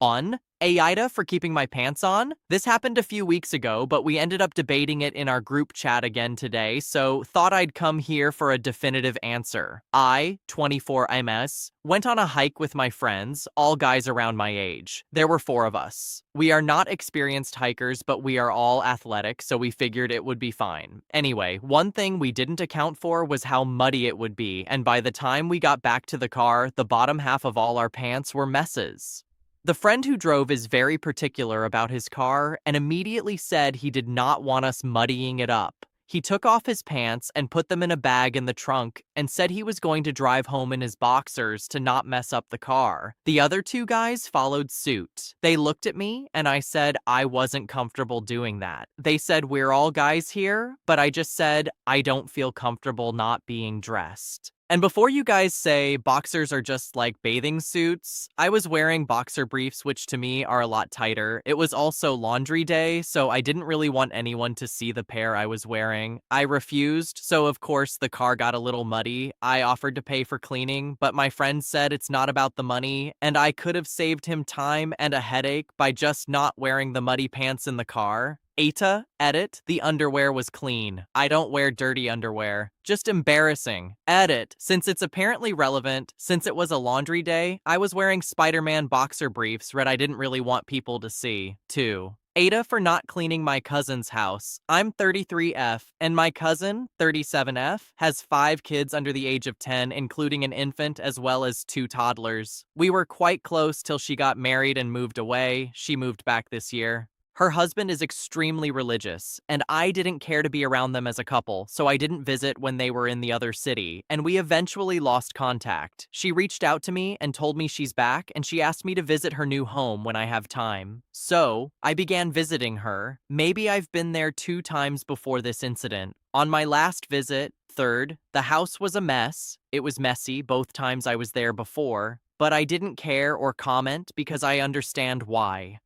On AITA for keeping my pants on? This happened a few weeks ago, but we ended up debating it in our group chat again today, so thought I'd come here for a definitive answer. I, 24 MS, went on a hike with my friends, all guys around my age. There were 4 of us. We are not experienced hikers, but we are all athletic, so we figured it would be fine. Anyway, one thing we didn't account for was how muddy it would be, and by the time we got back to the car, the bottom half of all our pants were messes. The friend who drove is very particular about his car and immediately said he did not want us muddying it up. He took off his pants and put them in a bag in the trunk and said he was going to drive home in his boxers to not mess up the car. The other 2 guys followed suit. They looked at me and I said I wasn't comfortable doing that. They said we're all guys here, but I just said I don't feel comfortable not being dressed. And before you guys say boxers are just like bathing suits, I was wearing boxer briefs, which to me are a lot tighter. It was also laundry day, so I didn't really want anyone to see the pair I was wearing. I refused, so of course the car got a little muddy. I offered to pay for cleaning, but my friend said it's not about the money, and I could have saved him time and a headache by just not wearing the muddy pants in the car. AITA, edit, the underwear was clean. I don't wear dirty underwear. Just embarrassing. Edit, since it's apparently relevant, since it was a laundry day, I was wearing Spider-Man boxer briefs I didn't really want people to see. 2. AITA for not cleaning my cousin's house. I'm 33F, and my cousin, 37F, has 5 kids under the age of 10, including an infant as well as 2 toddlers. We were quite close till she got married and moved away. She moved back this year. Her husband is extremely religious, and I didn't care to be around them as a couple, so I didn't visit when they were in the other city, and we eventually lost contact. She reached out to me and told me she's back, and she asked me to visit her new home when I have time. So, I began visiting her. Maybe I've been there 2 times before this incident. On my last visit, 3rd, the house was a mess. It was messy both times I was there before, but I didn't care or comment because I understand why.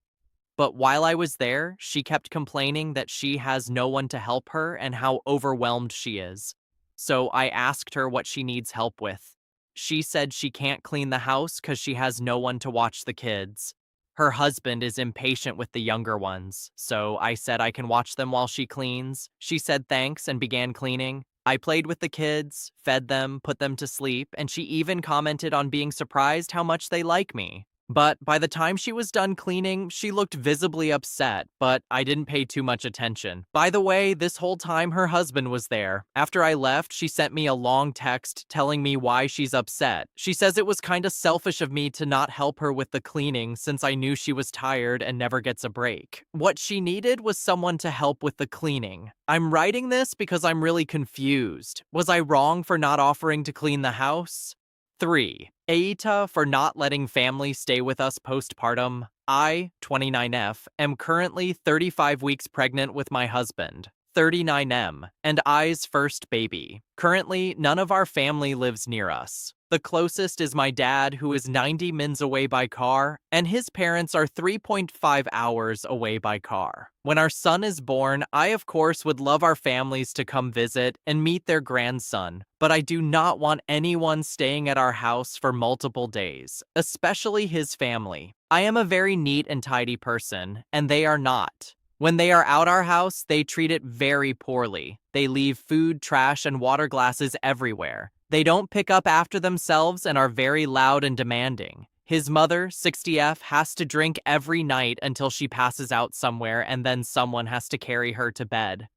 But while I was there, she kept complaining that she has no one to help her and how overwhelmed she is. So I asked her what she needs help with. She said she can't clean the house because she has no one to watch the kids. Her husband is impatient with the younger ones, so I said I can watch them while she cleans. She said thanks and began cleaning. I played with the kids, fed them, put them to sleep, and she even commented on being surprised how much they like me. But by the time she was done cleaning, she looked visibly upset, but I didn't pay too much attention. By the way, this whole time her husband was there. After I left, she sent me a long text telling me why she's upset. She says it was kinda selfish of me to not help her with the cleaning since I knew she was tired and never gets a break. What she needed was someone to help with the cleaning. I'm writing this because I'm really confused. Was I wrong for not offering to clean the house? 3. AITA for not letting family stay with us postpartum. I, 29F, am currently 35 weeks pregnant with my husband, 39M, and I's first baby. Currently, none of our family lives near us. The closest is my dad, who is 90 mins away by car, and his parents are 3.5 hours away by car. When our son is born, I of course would love our families to come visit and meet their grandson, but I do not want anyone staying at our house for multiple days, especially his family. I am a very neat and tidy person, and they are not. When they are out our house, they treat it very poorly. They leave food, trash, and water glasses everywhere. They don't pick up after themselves and are very loud and demanding. His mother, 60F, has to drink every night until she passes out somewhere and then someone has to carry her to bed.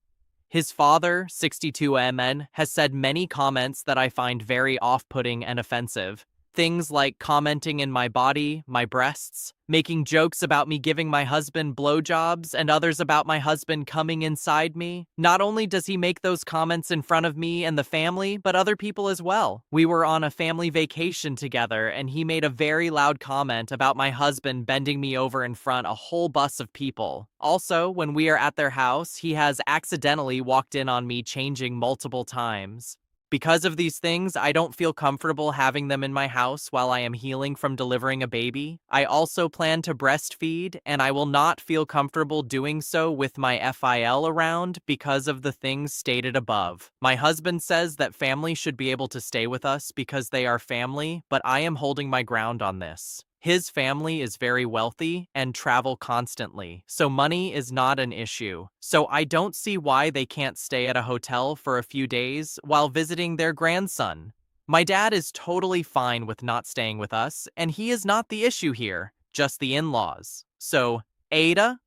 His father, 62MN, has said many comments that I find very off-putting and offensive. Things like commenting in my body, my breasts, making jokes about me giving my husband blowjobs, and others about my husband coming inside me. Not only does he make those comments in front of me and the family, but other people as well. We were on a family vacation together, and he made a very loud comment about my husband bending me over in front a whole bus of people. Also, when we are at their house, he has accidentally walked in on me changing multiple times. Because of these things, I don't feel comfortable having them in my house while I am healing from delivering a baby. I also plan to breastfeed, and I will not feel comfortable doing so with my FIL around because of the things stated above. My husband says that family should be able to stay with us because they are family, but I am holding my ground on this. His family is very wealthy and travel constantly, so money is not an issue. So I don't see why they can't stay at a hotel for a few days while visiting their grandson. My dad is totally fine with not staying with us, and he is not the issue here, just the in-laws. So, AITA?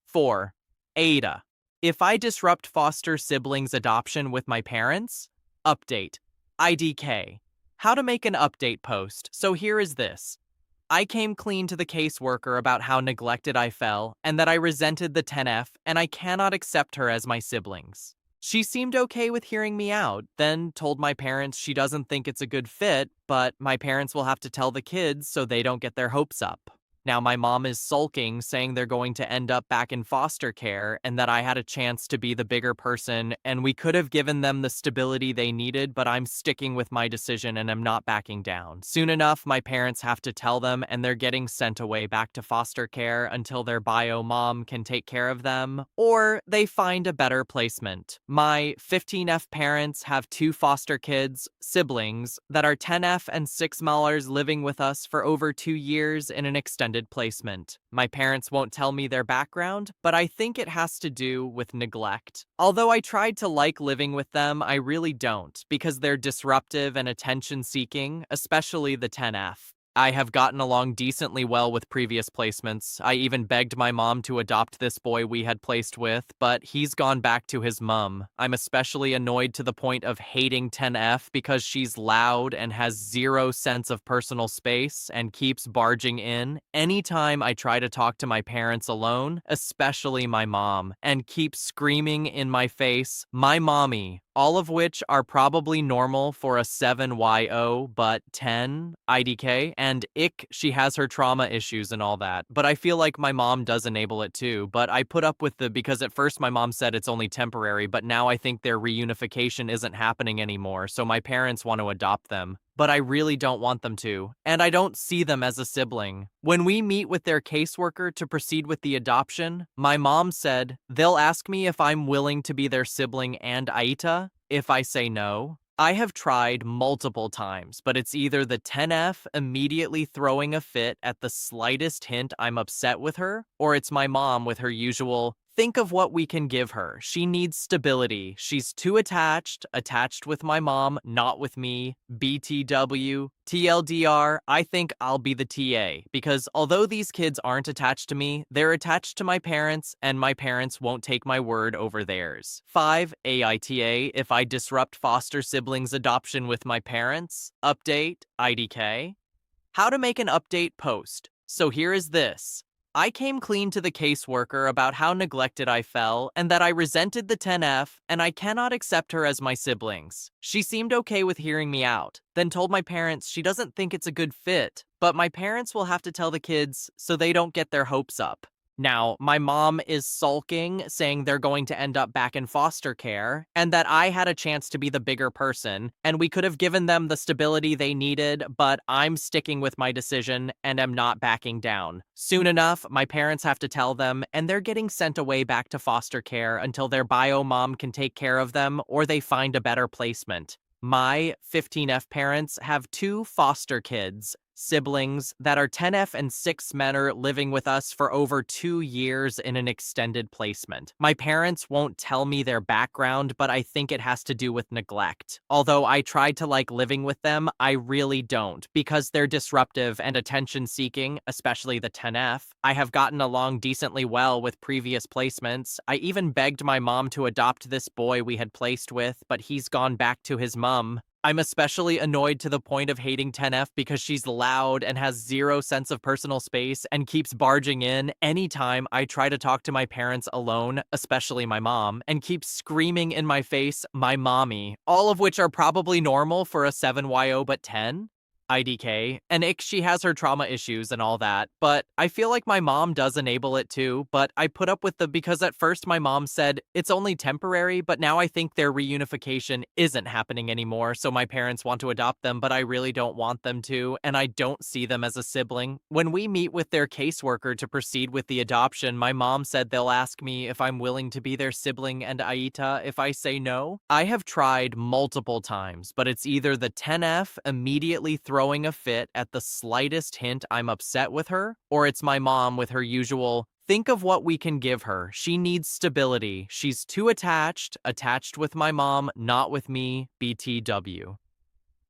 4. AITA. If I disrupt foster siblings' adoption with my parents? Update. IDK. How to make an update post. So here is this. I came clean to the caseworker about how neglected I felt and that I resented the 10F and I cannot accept her as my siblings. She seemed okay with hearing me out, then told my parents she doesn't think it's a good fit, but my parents will have to tell the kids so they don't get their hopes up. Now my mom is sulking, saying they're going to end up back in foster care and that I had a chance to be the bigger person and we could have given them the stability they needed, but I'm sticking with my decision and I'm not backing down. Soon enough, my parents have to tell them and they're getting sent away back to foster care until their bio mom can take care of them or they find a better placement. My 15F parents have 2 foster kids, siblings, that are 10F and 6 Malars living with us for over 2 years in an extended placement. My parents won't tell me their background, but I think it has to do with neglect. Although I tried to like living with them, I really don't, because they're disruptive and attention-seeking, especially the 10F. I have gotten along decently well with previous placements. I even begged my mom to adopt this boy we had placed with, but he's gone back to his mum. I'm especially annoyed to the point of hating 10F because she's loud and has zero sense of personal space and keeps barging in anytime I try to talk to my parents alone, especially my mom, and keeps screaming in my face, "My mommy," all of which are probably normal for a 7YO, but 10 IDK, and ick, she has her trauma issues and all that. But I feel like my mom does enable it too, but I put up with because at first my mom said it's only temporary, but now I think their reunification isn't happening anymore, so my parents want to adopt them. But I really don't want them to, and I don't see them as a sibling. When we meet with their caseworker to proceed with the adoption, my mom said, they'll ask me if I'm willing to be their sibling and AITA. If I say no, I have tried multiple times, but it's either the 10F immediately throwing a fit at the slightest hint I'm upset with her, or it's my mom with her usual, think of what we can give her. She needs stability. She's too attached with my mom, not with me. BTW. TLDR, I think I'll be the TA, because although these kids aren't attached to me, they're attached to my parents, and my parents won't take my word over theirs. 5. AITA, if I disrupt foster siblings adoption with my parents. Update, IDK. How to make an update post. So here is this. I came clean to the caseworker about how neglected I felt and that I resented the 10F and I cannot accept her as my siblings. She seemed okay with hearing me out, then told my parents she doesn't think it's a good fit, but my parents will have to tell the kids so they don't get their hopes up. Now, my mom is sulking, saying they're going to end up back in foster care, and that I had a chance to be the bigger person, and we could have given them the stability they needed, but I'm sticking with my decision and am not backing down. Soon enough, my parents have to tell them, and they're getting sent away back to foster care until their bio mom can take care of them or they find a better placement. My 15F parents have 2 foster kids, siblings, that are 10F and 6 Menor living with us for over 2 years in an extended placement. My parents won't tell me their background, but I think it has to do with neglect. Although I tried to like living with them, I really don't, because they're disruptive and attention-seeking, especially the 10F. I have gotten along decently well with previous placements. I even begged my mom to adopt this boy we had placed with, but he's gone back to his mum. I'm especially annoyed to the point of hating 10F because she's loud and has zero sense of personal space and keeps barging in anytime I try to talk to my parents alone, especially my mom, and keeps screaming in my face, "My mommy," all of which are probably normal for a 7YO but 10. IDK, and she has her trauma issues and all that, but I feel like my mom does enable it too, but I put up with because at first my mom said it's only temporary, but now I think their reunification isn't happening anymore, so my parents want to adopt them, but I really don't want them to, and I don't see them as a sibling. When we meet with their caseworker to proceed with the adoption, my mom said they'll ask me if I'm willing to be their sibling and AITA if I say no. I have tried multiple times, but it's either the 10F immediately throwing throwing a fit at the slightest hint I'm upset with her, or it's my mom with her usual, think of what we can give her. She needs stability. She's too attached with my mom, not with me, BTW.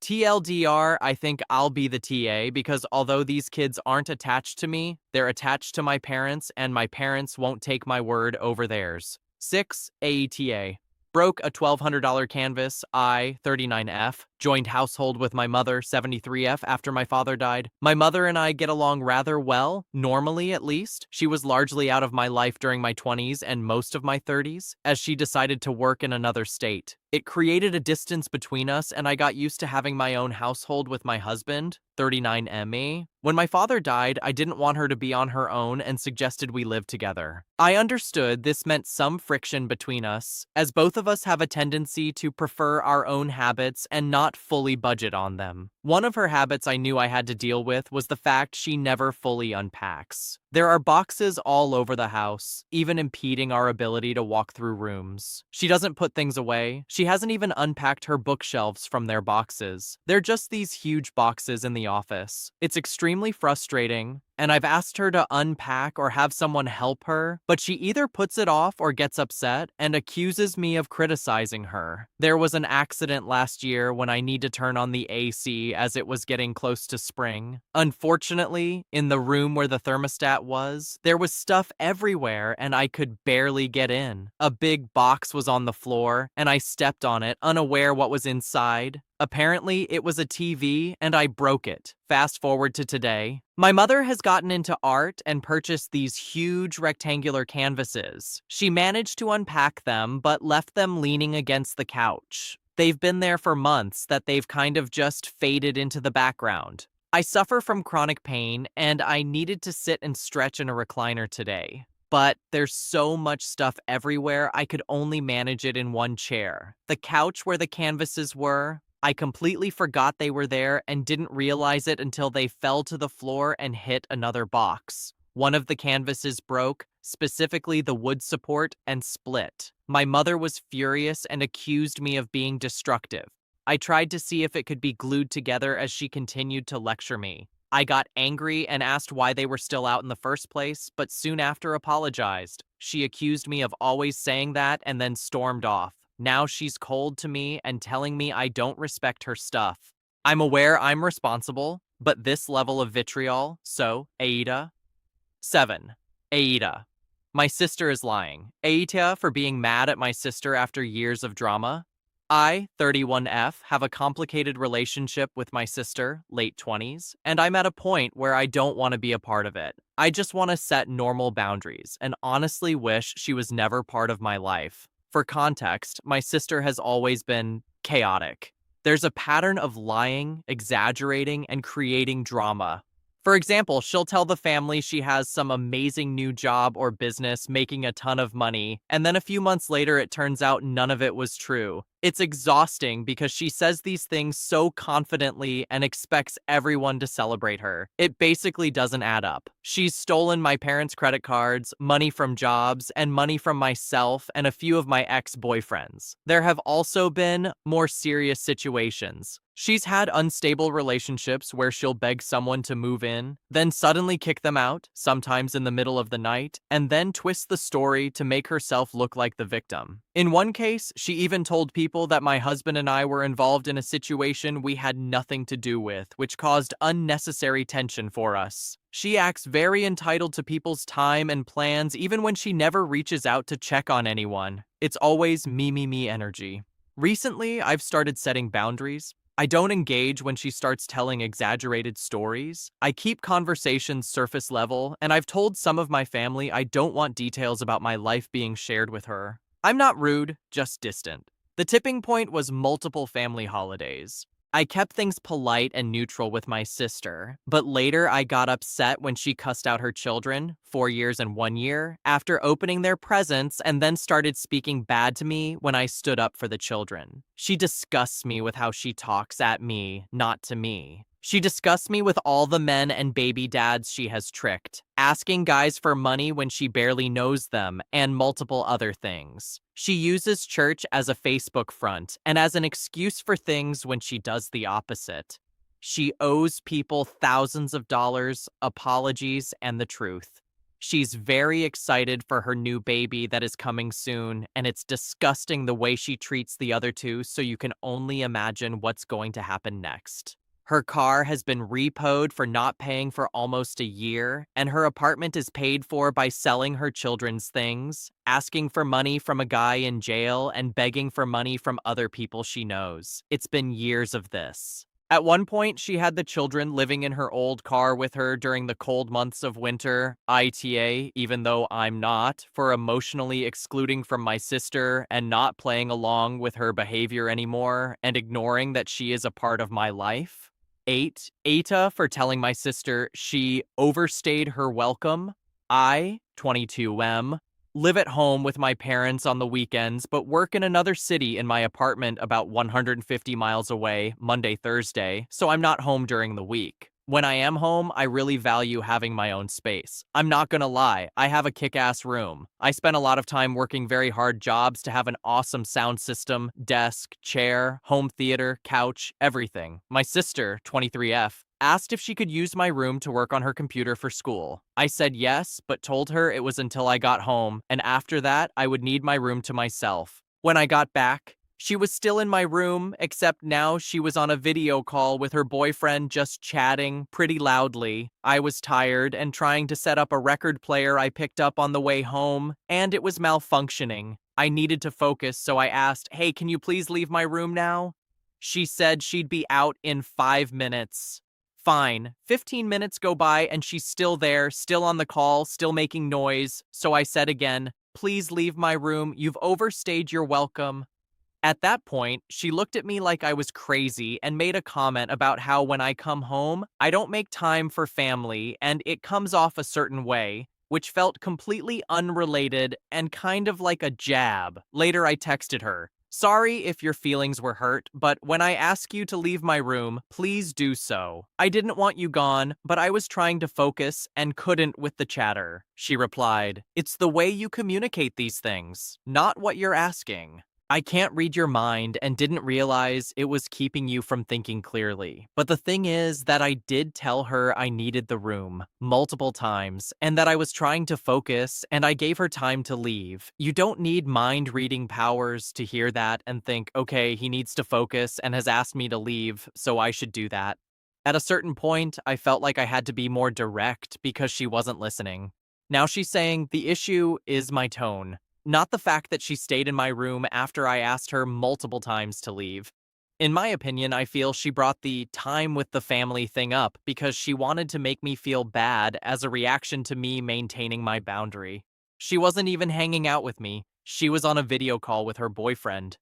TLDR, I think I'll be the TA because although these kids aren't attached to me, they're attached to my parents, and my parents won't take my word over theirs. 6. AETA. Broke a $1,200 canvas, I, 39F. Joined household with my mother, 73F, after my father died. My mother and I get along rather well, normally at least. She was largely out of my life during my 20s and most of my 30s, as she decided to work in another state. It created a distance between us, and I got used to having my own household with my husband, 39ME. When my father died, I didn't want her to be on her own and suggested we live together. I understood this meant some friction between us, as both of us have a tendency to prefer our own habits and not fully budget on them. One of her habits I knew I had to deal with was the fact she never fully unpacks. There are boxes all over the house, even impeding our ability to walk through rooms. She doesn't put things away. She hasn't even unpacked her bookshelves from their boxes. They're just these huge boxes in the office. It's extremely frustrating, and I've asked her to unpack or have someone help her, but she either puts it off or gets upset and accuses me of criticizing her. There was an accident last year when I need to turn on the AC as it was getting close to spring. Unfortunately, in the room where the thermostat was, there was stuff everywhere and I could barely get in. A big box was on the floor and I stepped on it, unaware what was inside. Apparently, it was a TV, and I broke it. Fast forward to today. My mother has gotten into art and purchased these huge rectangular canvases. She managed to unpack them, but left them leaning against the couch. They've been there for months that they've kind of just faded into the background. I suffer from chronic pain, and I needed to sit and stretch in a recliner today. But there's so much stuff everywhere, I could only manage it in one chair. The couch where the canvases were, I completely forgot they were there and didn't realize it until they fell to the floor and hit another box. One of the canvases broke, specifically the wood support, and split. My mother was furious and accused me of being destructive. I tried to see if it could be glued together as she continued to lecture me. I got angry and asked why they were still out in the first place, but soon after apologized. She accused me of always saying that and then stormed off. Now she's cold to me and telling me I don't respect her stuff. I'm aware I'm responsible, but this level of vitriol, so, AITA. 7. AITA. My sister is lying. AITA for being mad at my sister after years of drama. I, 31F, have a complicated relationship with my sister, late 20s, and I'm at a point where I don't want to be a part of it. I just want to set normal boundaries and honestly wish she was never part of my life. For context, my sister has always been chaotic. There's a pattern of lying, exaggerating, and creating drama. For example, she'll tell the family she has some amazing new job or business making a ton of money, and then a few months later it turns out none of it was true. It's exhausting because she says these things so confidently and expects everyone to celebrate her. It basically doesn't add up. She's stolen my parents' credit cards, money from jobs, and money from myself and a few of my ex-boyfriends. There have also been more serious situations. She's had unstable relationships where she'll beg someone to move in, then suddenly kick them out, sometimes in the middle of the night, and then twist the story to make herself look like the victim. In one case, she even told people that my husband and I were involved in a situation we had nothing to do with, which caused unnecessary tension for us. She acts very entitled to people's time and plans even when she never reaches out to check on anyone. It's always me energy. Recently, I've started setting boundaries. I don't engage when she starts telling exaggerated stories. I keep conversations surface level, and I've told some of my family I don't want details about my life being shared with her. I'm not rude, just distant. The tipping point was multiple family holidays. I kept things polite and neutral with my sister, but later I got upset when she cussed out her children, 4 years and 1 year, after opening their presents and then started speaking bad to me when I stood up for the children. She disgusts me with how she talks at me, not to me. She disgusts me with all the men and baby dads she has tricked, asking guys for money when she barely knows them, and multiple other things. She uses church as a Facebook front and as an excuse for things when she does the opposite. She owes people thousands of dollars, apologies, and the truth. She's very excited for her new baby that is coming soon, and it's disgusting the way she treats the other two, so you can only imagine what's going to happen next. Her car has been repoed for not paying for almost a year, and her apartment is paid for by selling her children's things, asking for money from a guy in jail, and begging for money from other people she knows. It's been years of this. At one point, she had the children living in her old car with her during the cold months of winter, ITA, even though I'm not, for emotionally excluding from my sister and not playing along with her behavior anymore and ignoring that she is a part of my life. 8. AITA for telling my sister she overstayed her welcome. I, 22M, live at home with my parents on the weekends, but work in another city in my apartment about 150 miles away, Monday, Thursday, so I'm not home during the week. When I am home, I really value having my own space. I'm not gonna lie, I have a kick-ass room. I spend a lot of time working very hard jobs to have an awesome sound system, desk, chair, home theater, couch, everything. My sister, 23F, asked if she could use my room to work on her computer for school. I said yes, but told her it was until I got home, and after that, I would need my room to myself. When I got back, she was still in my room, except now she was on a video call with her boyfriend just chatting pretty loudly. I was tired and trying to set up a record player I picked up on the way home, and it was malfunctioning. I needed to focus, so I asked, "Hey, can you please leave my room now?" She said she'd be out in 5 minutes. Fine. 15 minutes go by and she's still there, still on the call, still making noise. So I said again, "Please leave my room. You've overstayed your welcome." At that point, she looked at me like I was crazy and made a comment about how when I come home, I don't make time for family and it comes off a certain way, which felt completely unrelated and kind of like a jab. Later, I texted her, "Sorry if your feelings were hurt, but when I ask you to leave my room, please do so. I didn't want you gone, but I was trying to focus and couldn't with the chatter." She replied, "It's the way you communicate these things, not what you're asking. I can't read your mind and didn't realize it was keeping you from thinking clearly. But the thing is that I did tell her I needed the room multiple times and that I was trying to focus and I gave her time to leave. You don't need mind reading powers to hear that and think, okay, he needs to focus and has asked me to leave, so I should do that." At a certain point, I felt like I had to be more direct because she wasn't listening. Now she's saying the issue is my tone, not the fact that she stayed in my room after I asked her multiple times to leave. In my opinion, I feel she brought the time with the family thing up because she wanted to make me feel bad as a reaction to me maintaining my boundary. She wasn't even hanging out with me. She was on a video call with her boyfriend.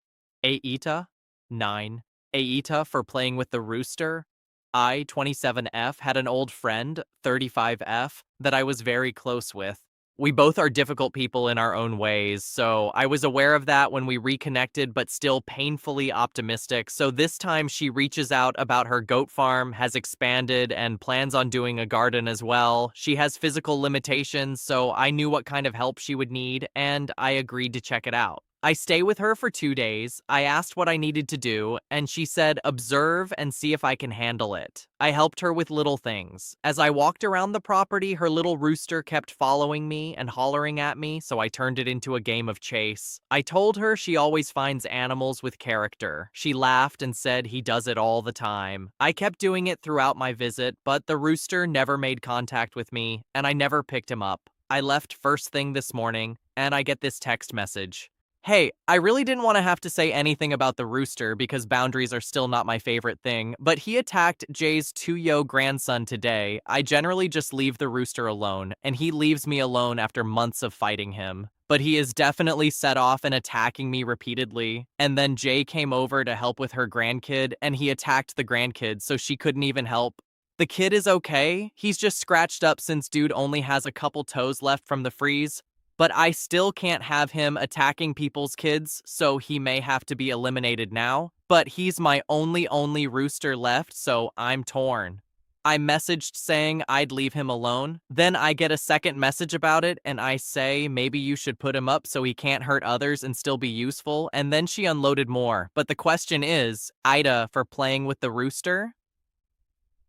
AITA? 9. AITA for playing with the rooster? I, 27F, had an old friend, 35F, that I was very close with. We both are difficult people in our own ways, so I was aware of that when we reconnected, but still painfully optimistic. So this time she reaches out about her goat farm, has expanded, and plans on doing a garden as well. She has physical limitations, so I knew what kind of help she would need, and I agreed to check it out. I stay with her for 2 days. I asked what I needed to do, and she said, observe and see if I can handle it. I helped her with little things. As I walked around the property, her little rooster kept following me and hollering at me, so I turned it into a game of chase. I told her she always finds animals with character. She laughed and said he does it all the time. I kept doing it throughout my visit, but the rooster never made contact with me, and I never picked him up. I left first thing this morning, and I get this text message. "Hey, I really didn't want to have to say anything about the rooster because boundaries are still not my favorite thing, but he attacked Jay's 2-yo grandson today. I generally just leave the rooster alone, and he leaves me alone after months of fighting him. But he is definitely set off and attacking me repeatedly. And then Jay came over to help with her grandkid, and he attacked the grandkid, so she couldn't even help. The kid is okay. He's just scratched up since dude only has a couple toes left from the freeze. But I still can't have him attacking people's kids, so he may have to be eliminated now. But he's my only rooster left, so I'm torn." I messaged saying I'd leave him alone. Then I get a second message about it, and I say maybe you should put him up so he can't hurt others and still be useful, and then she unloaded more. But the question is, AITA for playing with the rooster?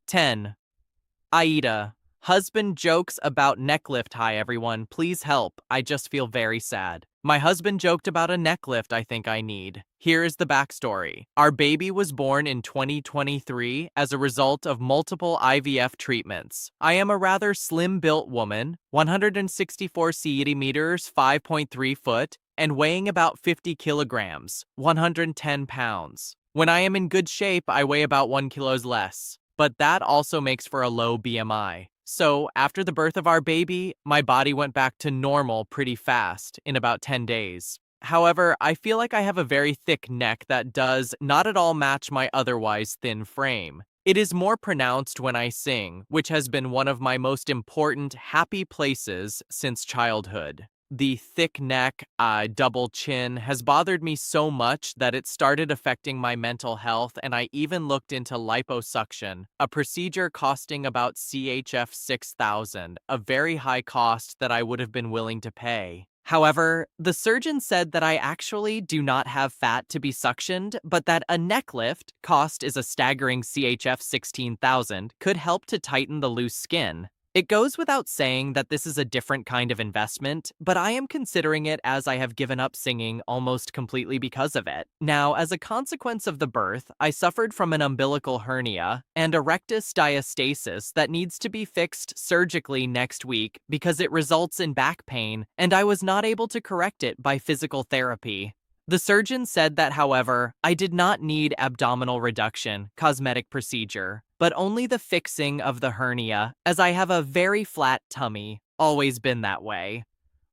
10. AITA. Husband jokes about neck lift. Hi everyone, please help. I just feel very sad. My husband joked about a neck lift I think I need. Here is the backstory. Our baby was born in 2023 as a result of multiple IVF treatments. I am a rather slim-built woman, 164 centimeters, 5.3 foot, and weighing about 50 kilograms, 110 pounds. When I am in good shape, I weigh about 1 kilo less. But that also makes for a low BMI. So, after the birth of our baby, my body went back to normal pretty fast, in about 10 days. However, I feel like I have a very thick neck that does not at all match my otherwise thin frame. It is more pronounced when I sing, which has been one of my most important happy places since childhood. The thick neck, double chin has bothered me so much that it started affecting my mental health, and I even looked into liposuction, a procedure costing about CHF 6,000, a very high cost that I would have been willing to pay. However, the surgeon said that I actually do not have fat to be suctioned, but that a neck lift, cost is a staggering CHF 16,000, could help to tighten the loose skin. It goes without saying that this is a different kind of investment, but I am considering it as I have given up singing almost completely because of it. Now, as a consequence of the birth, I suffered from an umbilical hernia and a rectus diastasis that needs to be fixed surgically next week because it results in back pain, and I was not able to correct it by physical therapy. The surgeon said that, however, I did not need abdominal reduction, cosmetic procedure, but only the fixing of the hernia, as I have a very flat tummy, always been that way.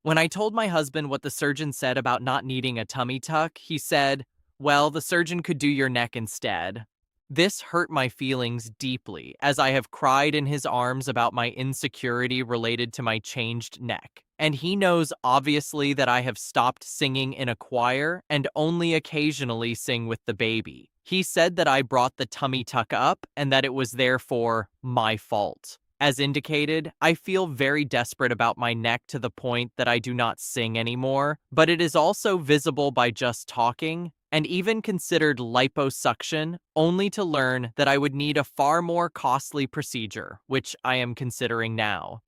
When I told my husband what the surgeon said about not needing a tummy tuck, he said, well, the surgeon could do your neck instead. This hurt my feelings deeply, as I have cried in his arms about my insecurity related to my changed neck. And he knows obviously that I have stopped singing in a choir and only occasionally sing with the baby. He said that I brought the tummy tuck up and that it was therefore my fault. As indicated, I feel very desperate about my neck to the point that I do not sing anymore, but it is also visible by just talking, and even considered liposuction, only to learn that I would need a far more costly procedure, which I am considering now.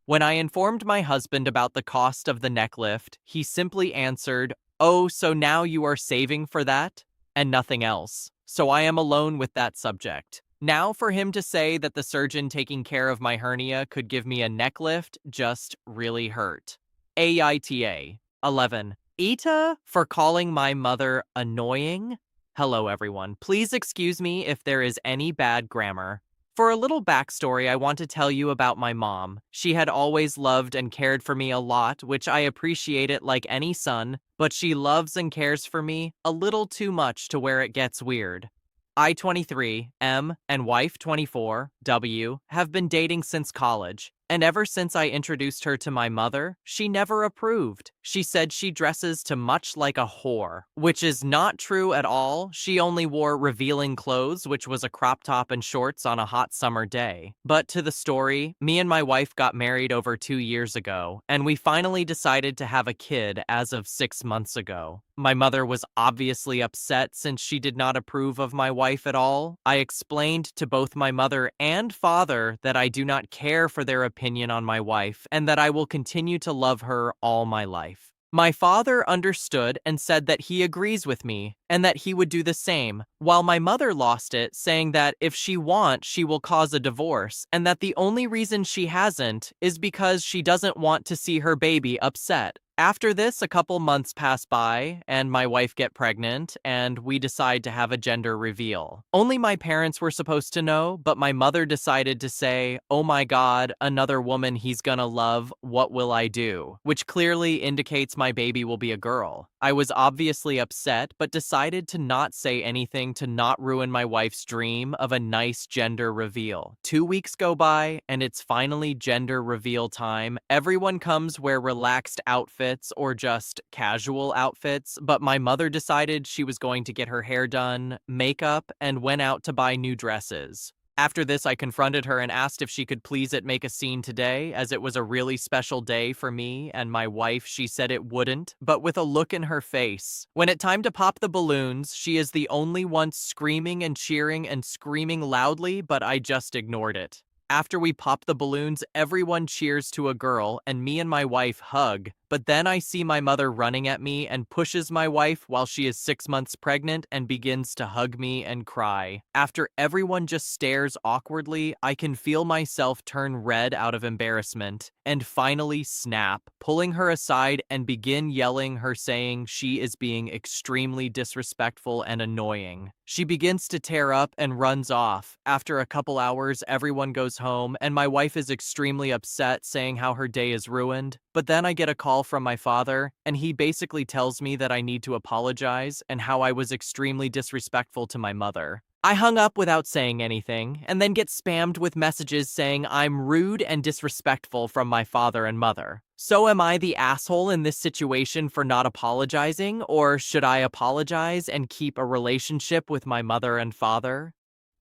When I informed my husband about the cost of the neck lift, he simply answered, "Oh, so now you are saving for that?" and nothing else. So I am alone with that subject. Now for him to say that the surgeon taking care of my hernia could give me a neck lift just really hurt. AITA. 11. AITA for calling my mother annoying? Hello everyone. Please excuse me if there is any bad grammar. For a little backstory, I want to tell you about my mom. She had always loved and cared for me a lot, which I appreciate it like any son, but she loves and cares for me a little too much to where it gets weird. I, 23, M, and wife, 24, W, have been dating since college, and ever since I introduced her to my mother, she never approved. She said she dresses too much like a whore, which is not true at all. She only wore revealing clothes, which was a crop top and shorts on a hot summer day. But to the story, me and my wife got married over 2 years ago, and we finally decided to have a kid as of 6 months ago. My mother was obviously upset since she did not approve of my wife at all. I explained to both my mother and father that I do not care for their opinion on my wife and that I will continue to love her all my life. My father understood and said that he agrees with me and that he would do the same, while my mother lost it, saying that if she wants, she will cause a divorce, and that the only reason she hasn't is because she doesn't want to see her baby upset. After this, a couple months pass by, and my wife get pregnant, and we decide to have a gender reveal. Only my parents were supposed to know, but my mother decided to say, "Oh my God, another woman he's gonna love, what will I do?" Which clearly indicates my baby will be a girl. I was obviously upset, but decided to not say anything to not ruin my wife's dream of a nice gender reveal. 2 weeks go by, and it's finally gender reveal time. Everyone comes wear relaxed outfits or just casual outfits, but my mother decided she was going to get her hair done, makeup, and went out to buy new dresses. After this, I confronted her and asked if she could please make a scene today, as it was a really special day for me and my wife. She said it wouldn't, but with a look in her face. When it time to pop the balloons, she is the only one screaming and cheering and screaming loudly, but I just ignored it. After we pop the balloons, everyone cheers to a girl, and me and my wife hug. But then I see my mother running at me and pushes my wife while she is 6 months pregnant and begins to hug me and cry. After everyone just stares awkwardly, I can feel myself turn red out of embarrassment and finally snap, pulling her aside and begin yelling her, saying she is being extremely disrespectful and annoying. She begins to tear up and runs off. After a couple hours, everyone goes home and my wife is extremely upset, saying how her day is ruined. But then I get a call from my father, and he basically tells me that I need to apologize and how I was extremely disrespectful to my mother. I hung up without saying anything, and then get spammed with messages saying I'm rude and disrespectful from my father and mother. So am I the asshole in this situation for not apologizing, or should I apologize and keep a relationship with my mother and father?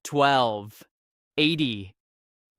12. 80.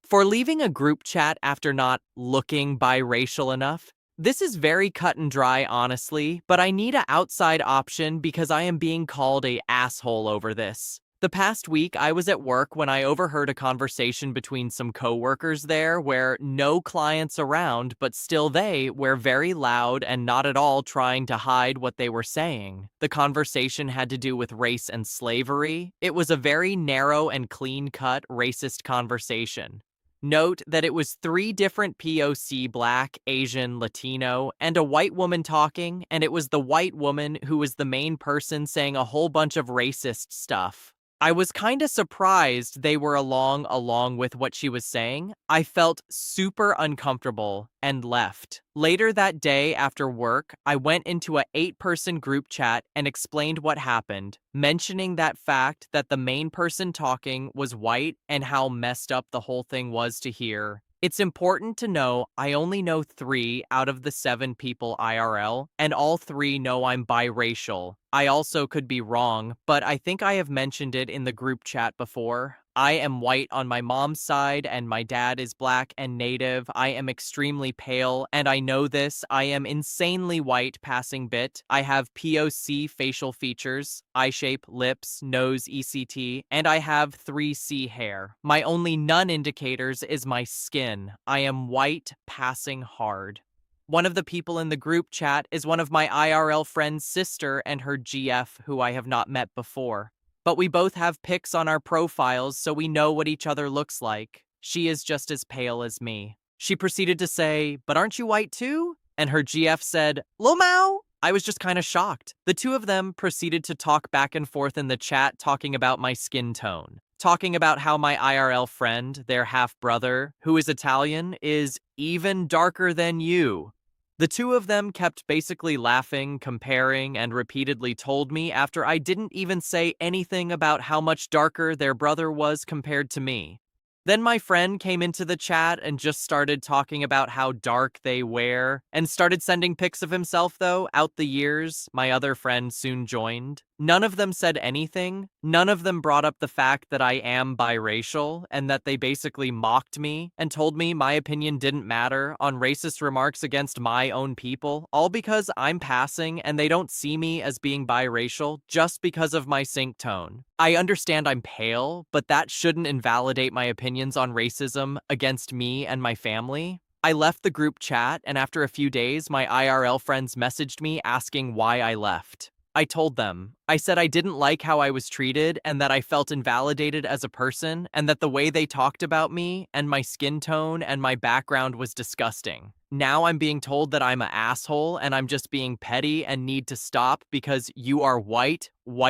For leaving a group chat after not looking biracial enough. This is very cut and dry, honestly, but I need an outside option because I am being called a asshole over this. The past week, I was at work when I overheard a conversation between some coworkers there where no clients around, but still they were very loud and not at all trying to hide what they were saying. The conversation had to do with race and slavery. It was a very narrow and clean-cut racist conversation. Note that it was 3 different POC, Black, Asian, Latino, and a white woman talking, and it was the white woman who was the main person saying a whole bunch of racist stuff. I was kinda surprised they were along with what she was saying. I felt super uncomfortable and left. Later that day after work, I went into a 8-person group chat and explained what happened, mentioning that fact that the main person talking was white and how messed up the whole thing was to hear. It's important to know I only know 3 out of the 7 people IRL, and all 3 know I'm biracial. I also could be wrong, but I think I have mentioned it in the group chat before. I am white on my mom's side, and my dad is Black and Native. I am extremely pale, and I know this. I am insanely white passing bit. I have POC facial features, eye shape, lips, nose, ECT, and I have 3C hair. My only non-indicators is my skin. I am white passing hard. One of the people in the group chat is one of my IRL friend's sister and her GF, who I have not met before. But we both have pics on our profiles, so we know what each other looks like. She is just as pale as me. She proceeded to say, "But aren't you white too?" And her GF said, "Lo Mao." I was just kind of shocked. The two of them proceeded to talk back and forth in the chat, talking about my skin tone. Talking about how my IRL friend, their half-brother, who is Italian, is even darker than you. The two of them kept basically laughing, comparing, and repeatedly told me after I didn't even say anything about how much darker their brother was compared to me. Then my friend came into the chat and just started talking about how dark they were, and started sending pics of himself though, out the years. My other friend soon joined. None of them said anything. None of them brought up the fact that I am biracial, and that they basically mocked me and told me my opinion didn't matter on racist remarks against my own people, all because I'm passing and they don't see me as being biracial just because of my sync tone. I understand I'm pale, but that shouldn't invalidate my opinions on racism against me and my family. I left the group chat, and after a few days, my IRL friends messaged me asking why I left. I told them. I said I didn't like how I was treated and that I felt invalidated as a person, and that the way they talked about me and my skin tone and my background was disgusting. Now I'm being told that I'm an asshole and I'm just being petty and need to stop because you are white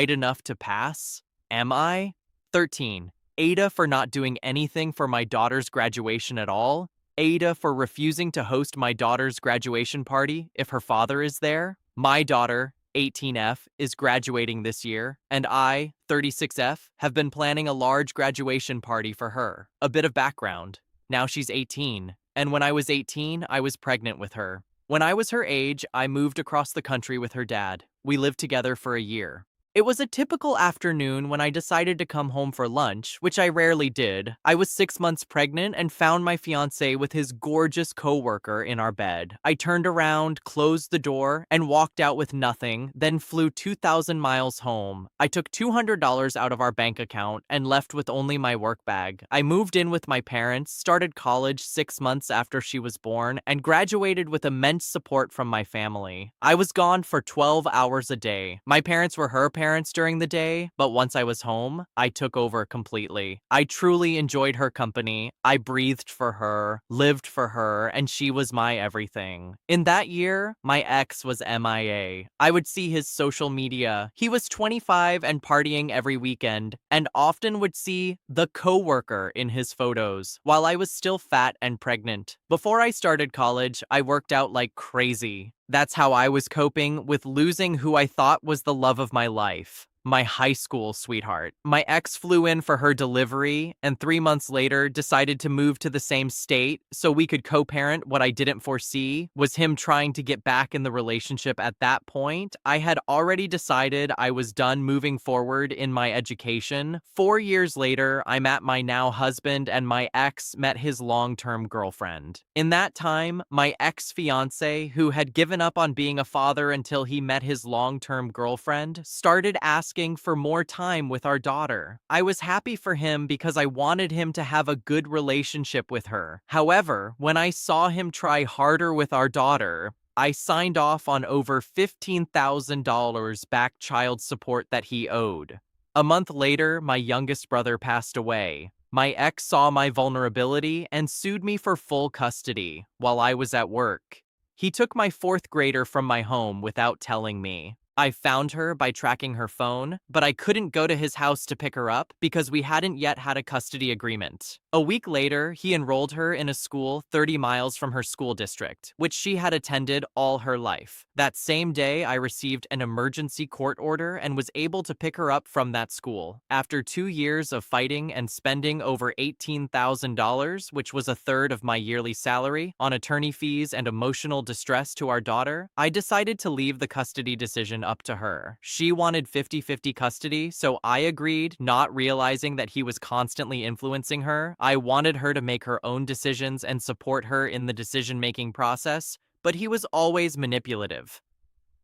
enough to pass? Am I? 13. AITA for not doing anything for my daughter's graduation at all. AITA for refusing to host my daughter's graduation party if her father is there. My daughter, 18F, is graduating this year, and I, 36F, have been planning a large graduation party for her. A bit of background. Now she's 18, and when I was 18, I was pregnant with her. When I was her age, I moved across the country with her dad. We lived together for a year. It was a typical afternoon when I decided to come home for lunch, which I rarely did. I was 6 months pregnant and found my fiance with his gorgeous coworker in our bed. I turned around, closed the door, and walked out with nothing, then flew 2,000 miles home. I took $200 out of our bank account and left with only my work bag. I moved in with my parents, started college 6 months after she was born, and graduated with immense support from my family. I was gone for 12 hours a day. My parents were her parents during the day, but once I was home, I took over completely. I truly enjoyed her company. I breathed for her, lived for her, and she was my everything. In that year, my ex was MIA. I would see his social media. He was 25 and partying every weekend, and often would see the coworker in his photos while I was still fat and pregnant. Before I started college, I worked out like crazy. That's how I was coping with losing who I thought was the love of my life. My high school sweetheart. My ex flew in for her delivery and 3 months later decided to move to the same state so we could co-parent. What I didn't foresee was him trying to get back in the relationship. At that point, I had already decided I was done moving forward in my education. 4 years later, I met my now husband and my ex met his long-term girlfriend. In that time, my ex-fiance, who had given up on being a father until he met his long-term girlfriend, started asking for more time with our daughter. I was happy for him because I wanted him to have a good relationship with her. However, when I saw him try harder with our daughter, I signed off on over $15,000 back child support that he owed. A month later, my youngest brother passed away. My ex saw my vulnerability and sued me for full custody while I was at work. He took my fourth grader from my home without telling me. I found her by tracking her phone, but I couldn't go to his house to pick her up because we hadn't yet had a custody agreement. A week later, he enrolled her in a school 30 miles from her school district, which she had attended all her life. That same day, I received an emergency court order and was able to pick her up from that school. After 2 years of fighting and spending over $18,000, which was a third of my yearly salary, on attorney fees and emotional distress to our daughter, I decided to leave the custody decision up to her. She wanted 50-50 custody, so I agreed, not realizing that he was constantly influencing her. I wanted her to make her own decisions and support her in the decision-making process, but he was always manipulative.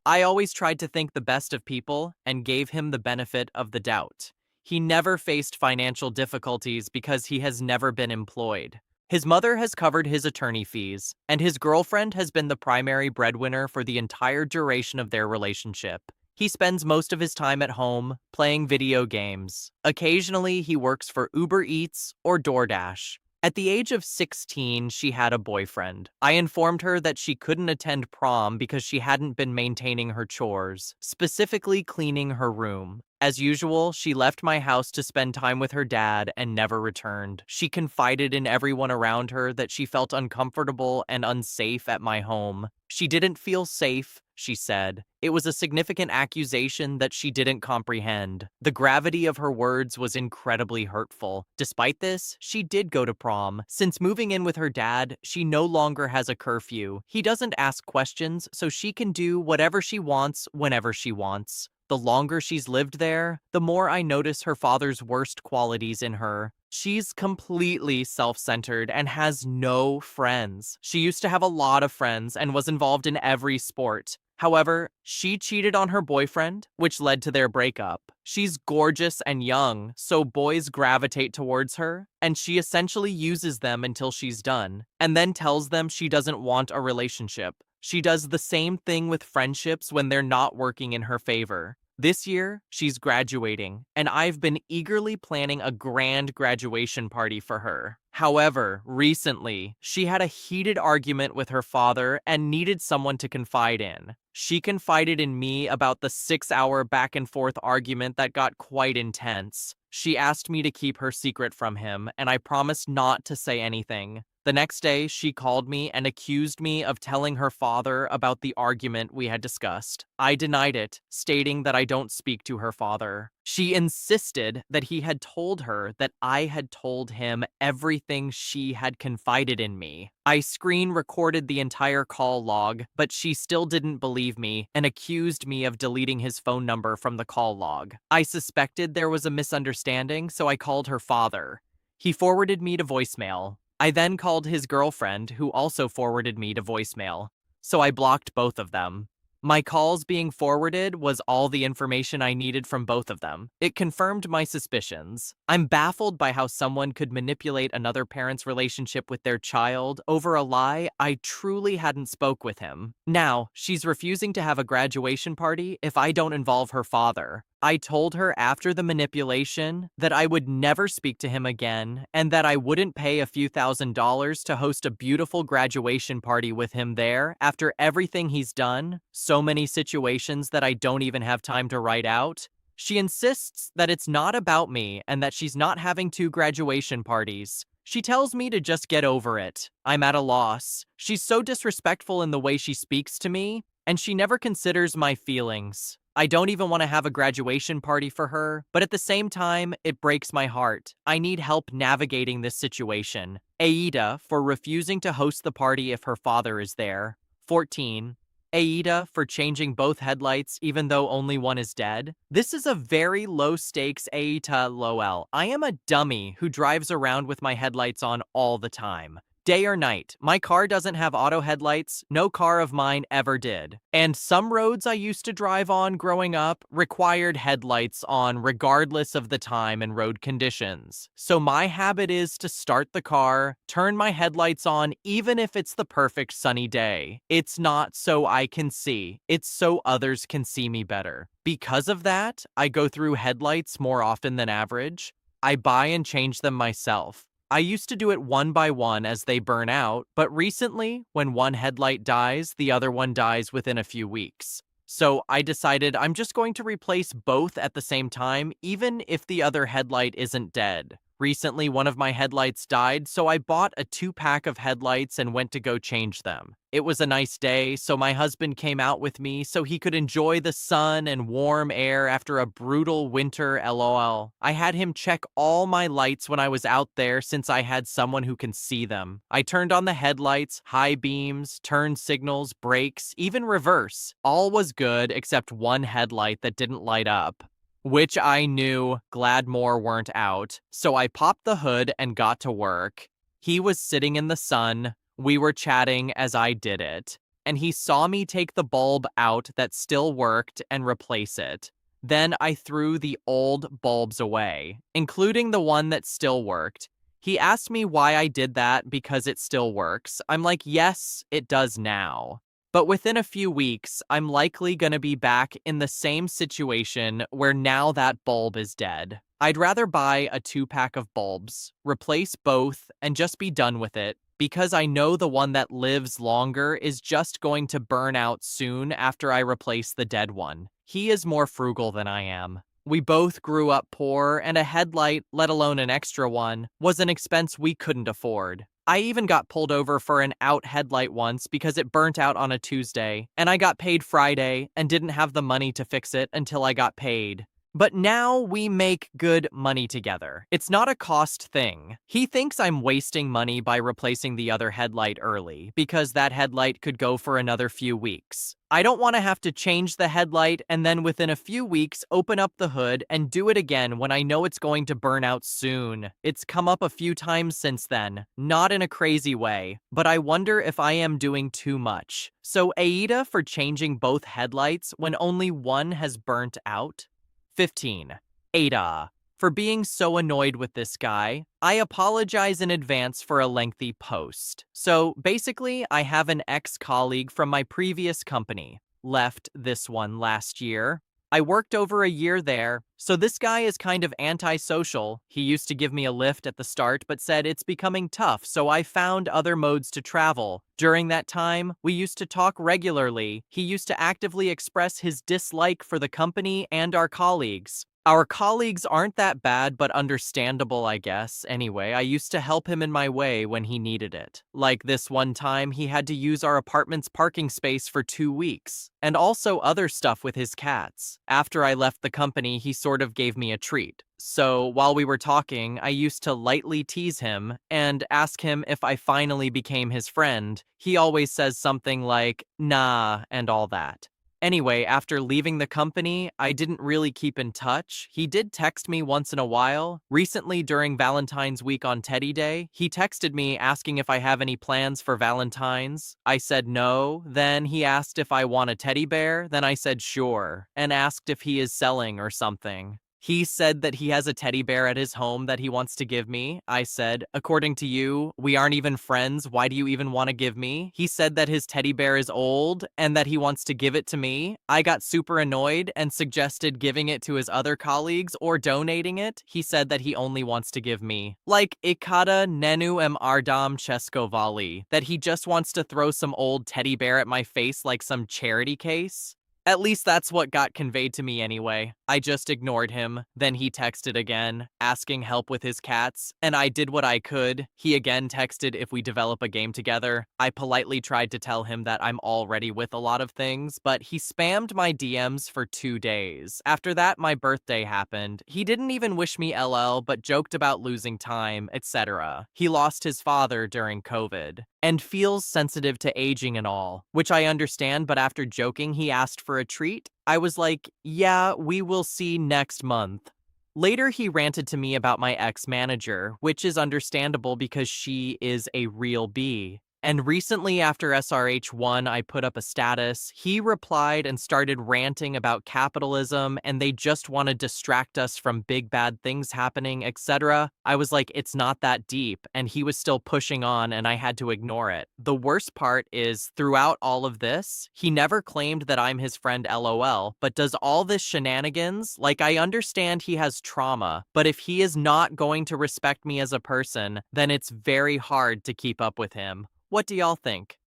I always tried to think the best of people and gave him the benefit of the doubt. He never faced financial difficulties because he has never been employed. His mother has covered his attorney fees, and his girlfriend has been the primary breadwinner for the entire duration of their relationship. He spends most of his time at home, playing video games. Occasionally, he works for Uber Eats or DoorDash. At the age of 16, she had a boyfriend. I informed her that she couldn't attend prom because she hadn't been maintaining her chores, specifically cleaning her room. As usual, she left my house to spend time with her dad and never returned. She confided in everyone around her that she felt uncomfortable and unsafe at my home. She didn't feel safe, she said. It was a significant accusation that she didn't comprehend. The gravity of her words was incredibly hurtful. Despite this, she did go to prom. Since moving in with her dad, she no longer has a curfew. He doesn't ask questions, so she can do whatever she wants whenever she wants. The longer she's lived there, the more I notice her father's worst qualities in her. She's completely self-centered and has no friends. She used to have a lot of friends and was involved in every sport. However, she cheated on her boyfriend, which led to their breakup. She's gorgeous and young, so boys gravitate towards her, and she essentially uses them until she's done, and then tells them she doesn't want a relationship. She does the same thing with friendships when they're not working in her favor. This year, she's graduating, and I've been eagerly planning a grand graduation party for her. However, recently, she had a heated argument with her father and needed someone to confide in. She confided in me about the 6-hour back-and-forth argument that got quite intense. She asked me to keep her secret from him, and I promised not to say anything. The next day, she called me and accused me of telling her father about the argument we had discussed. I denied it, stating that I don't speak to her father. She insisted that he had told her that I had told him everything she had confided in me. I screen recorded the entire call log, but she still didn't believe me and accused me of deleting his phone number from the call log. I suspected there was a misunderstanding, so I called her father. He forwarded me to voicemail. I then called his girlfriend, who also forwarded me to voicemail. So I blocked both of them. My calls being forwarded was all the information I needed from both of them. It confirmed my suspicions. I'm baffled by how someone could manipulate another parent's relationship with their child over a lie I truly hadn't spoke with him. Now, she's refusing to have a graduation party if I don't involve her father. I told her after the manipulation that I would never speak to him again and that I wouldn't pay a few $1,000s to host a beautiful graduation party with him there after everything he's done, so many situations that I don't even have time to write out. She insists that it's not about me and that she's not having 2 graduation parties. She tells me to just get over it. I'm at a loss. She's so disrespectful in the way she speaks to me, and she never considers my feelings. I don't even want to have a graduation party for her, but at the same time, it breaks my heart. I need help navigating this situation. AITA for refusing to host the party if her father is there. 14. AITA for changing both headlights even though only one is dead. This is a very low stakes AITA LOL. I am a dummy who drives around with my headlights on all the time. Day or night, my car doesn't have auto headlights, no car of mine ever did. And some roads I used to drive on growing up required headlights on regardless of the time and road conditions. So my habit is to start the car, turn my headlights on even if it's the perfect sunny day. It's not so I can see, it's so others can see me better. Because of that, I go through headlights more often than average. I buy and change them myself. I used to do it one by one as they burn out, but recently, when one headlight dies, the other one dies within a few weeks. So I decided I'm just going to replace both at the same time, even if the other headlight isn't dead. Recently, one of my headlights died, so I bought a 2-pack of headlights and went to go change them. It was a nice day, so my husband came out with me so he could enjoy the sun and warm air after a brutal winter LOL. I had him check all my lights when I was out there since I had someone who can see them. I turned on the headlights, high beams, turn signals, brakes, even reverse. All was good except one headlight that didn't light up. Which I knew, glad more weren't out, so I popped the hood and got to work. He was sitting in the sun, we were chatting as I did it, and he saw me take the bulb out that still worked and replace it. Then I threw the old bulbs away, including the one that still worked. He asked me why I did that because it still works. I'm like, yes, it does now. But within a few weeks, I'm likely gonna be back in the same situation where now that bulb is dead. I'd rather buy a 2-pack of bulbs, replace both, and just be done with it, because I know the one that lives longer is just going to burn out soon after I replace the dead one. He is more frugal than I am. We both grew up poor, and a headlight, let alone an extra one, was an expense we couldn't afford. I even got pulled over for an out headlight once because it burnt out on a Tuesday, and I got paid Friday and didn't have the money to fix it until I got paid. But now we make good money together. It's not a cost thing. He thinks I'm wasting money by replacing the other headlight early because that headlight could go for another few weeks. I don't want to have to change the headlight and then within a few weeks open up the hood and do it again when I know it's going to burn out soon. It's come up a few times since then, not in a crazy way, but I wonder if I am doing too much. So AITA for changing both headlights when only one has burnt out? 15. AITA. For being so annoyed with this guy, I apologize in advance for a lengthy post. So basically, I have an ex-colleague from my previous company, left this one last year. I worked over a year there, so this guy is kind of antisocial. He used to give me a lift at the start, but said it's becoming tough, so I found other modes to travel. During that time, we used to talk regularly. He used to actively express his dislike for the company and our colleagues. Our colleagues aren't that bad, but understandable, I guess. Anyway, I used to help him in my way when he needed it. Like this one time, he had to use our apartment's parking space for 2 weeks, and also other stuff with his cats. After I left the company, he sort of gave me a treat. So while we were talking, I used to lightly tease him and ask him if I finally became his friend. He always says something like, nah, and all that. Anyway, after leaving the company, I didn't really keep in touch. He did text me once in a while. Recently, during Valentine's week on Teddy Day, he texted me asking if I have any plans for Valentine's. I said no. Then he asked if I want a teddy bear. Then I said sure, and asked if he is selling or something. He said that he has a teddy bear at his home that he wants to give me. I said, according to you, we aren't even friends. Why do you even want to give me? He said that his teddy bear is old and that he wants to give it to me. I got super annoyed and suggested giving it to his other colleagues or donating it. He said that he only wants to give me. Like Ikata Nenu em Ardam Chesko Vali, that he just wants to throw some old teddy bear at my face like some charity case. At least that's what got conveyed to me anyway. I just ignored him. Then he texted again, asking help with his cats, and I did what I could. He again texted if we develop a game together. I politely tried to tell him that I'm already with a lot of things, but he spammed my DMs for 2 days. After that, my birthday happened. He didn't even wish me LL, but joked about losing time, etc. He lost his father during COVID and feels sensitive to aging and all, which I understand, but after joking he asked for a treat, I was like, yeah, we will see next month. Later, he ranted to me about my ex-manager, which is understandable because she is a real bee. And recently, after SRH1, I put up a status. He replied and started ranting about capitalism, and they just want to distract us from big bad things happening, etc. I was like, it's not that deep, and he was still pushing on, and I had to ignore it. The worst part is, throughout all of this, he never claimed that I'm his friend LOL, but does all this shenanigans. Like, I understand he has trauma, but if he is not going to respect me as a person, then it's very hard to keep up with him. What do y'all think?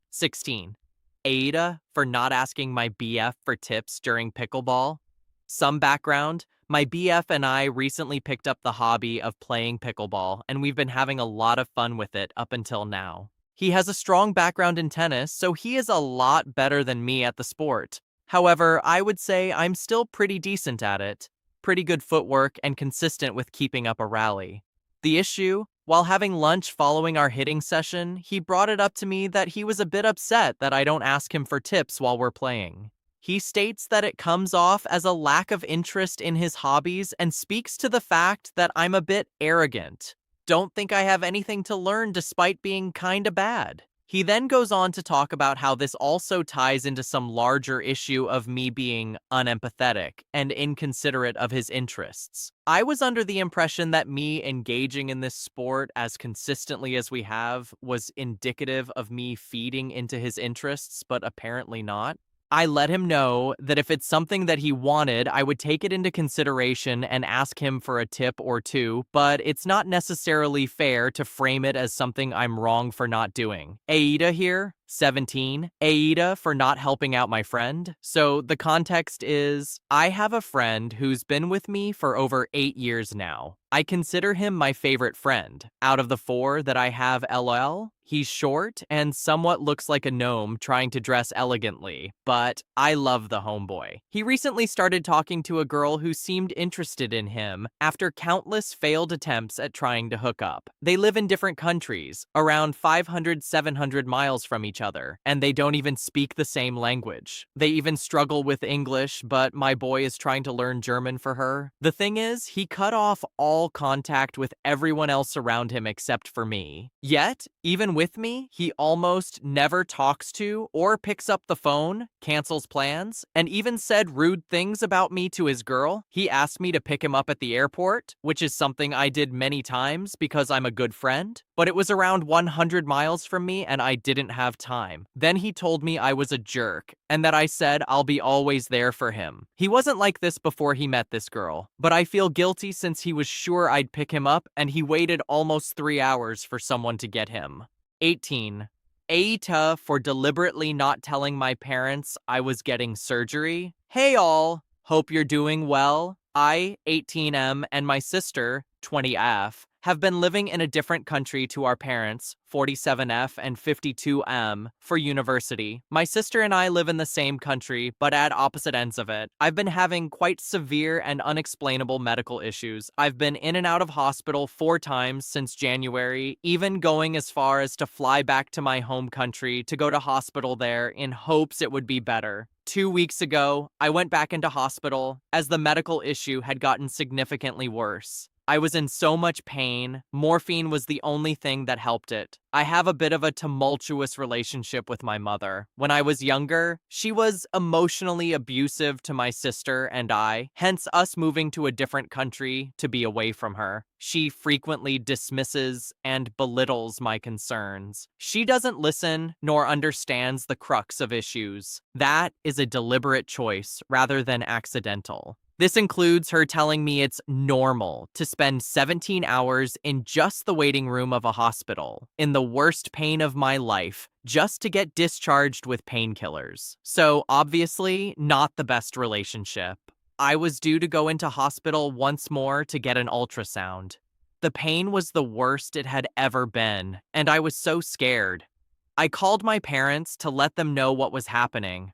16. AITA for not asking my BF for tips during pickleball. Some background, my BF and I recently picked up the hobby of playing pickleball, and we've been having a lot of fun with it up until now. He has a strong background in tennis, so he is a lot better than me at the sport. However, I would say I'm still pretty decent at it. Pretty good footwork and consistent with keeping up a rally. The issue? While having lunch following our hitting session, he brought it up to me that he was a bit upset that I don't ask him for tips while we're playing. He states that it comes off as a lack of interest in his hobbies and speaks to the fact that I'm a bit arrogant. Don't think I have anything to learn despite being kinda bad. He then goes on to talk about how this also ties into some larger issue of me being unempathetic and inconsiderate of his interests. I was under the impression that me engaging in this sport as consistently as we have was indicative of me feeding into his interests, but apparently not. I let him know that if it's something that he wanted, I would take it into consideration and ask him for a tip or two, but it's not necessarily fair to frame it as something I'm wrong for not doing. AITA here, 17. AITA for not helping out my friend. So the context is, I have a friend who's been with me for over 8 years now. I consider him my favorite friend. Out of the 4 that I have LL, he's short and somewhat looks like a gnome trying to dress elegantly, but I love the homeboy. He recently started talking to a girl who seemed interested in him after countless failed attempts at trying to hook up. They live in different countries, around 500-700 miles from each other, and they don't even speak the same language. They even struggle with English, but my boy is trying to learn German for her. The thing is, he cut off all contact with everyone else around him except for me. Yet, even with me, he almost never talks to or picks up the phone, cancels plans, and even said rude things about me to his girl. He asked me to pick him up at the airport, which is something I did many times because I'm a good friend, but it was around 100 miles from me and I didn't have time. Then he told me I was a jerk and that I said I'll be always there for him. He wasn't like this before he met this girl, but I feel guilty since he was sure I'd pick him up and he waited almost 3 hours for someone to get him. 18. AITA for deliberately not telling my parents I was getting surgery. Hey all, hope you're doing well. I, 18M, and my sister, 20F, have been living in a different country to our parents, 47F and 52M, for university. My sister and I live in the same country, but at opposite ends of it. I've been having quite severe and unexplainable medical issues. I've been in and out of hospital 4 times since January, even going as far as to fly back to my home country to go to hospital there in hopes it would be better. 2 weeks ago, I went back into hospital as the medical issue had gotten significantly worse. I was in so much pain. Morphine was the only thing that helped it. I have a bit of a tumultuous relationship with my mother. When I was younger, she was emotionally abusive to my sister and I, hence us moving to a different country to be away from her. She frequently dismisses and belittles my concerns. She doesn't listen nor understands the crux of issues. That is a deliberate choice rather than accidental. This includes her telling me it's normal to spend 17 hours in just the waiting room of a hospital, in the worst pain of my life, just to get discharged with painkillers. So, obviously, not the best relationship. I was due to go into hospital once more to get an ultrasound. The pain was the worst it had ever been, and I was so scared. I called my parents to let them know what was happening.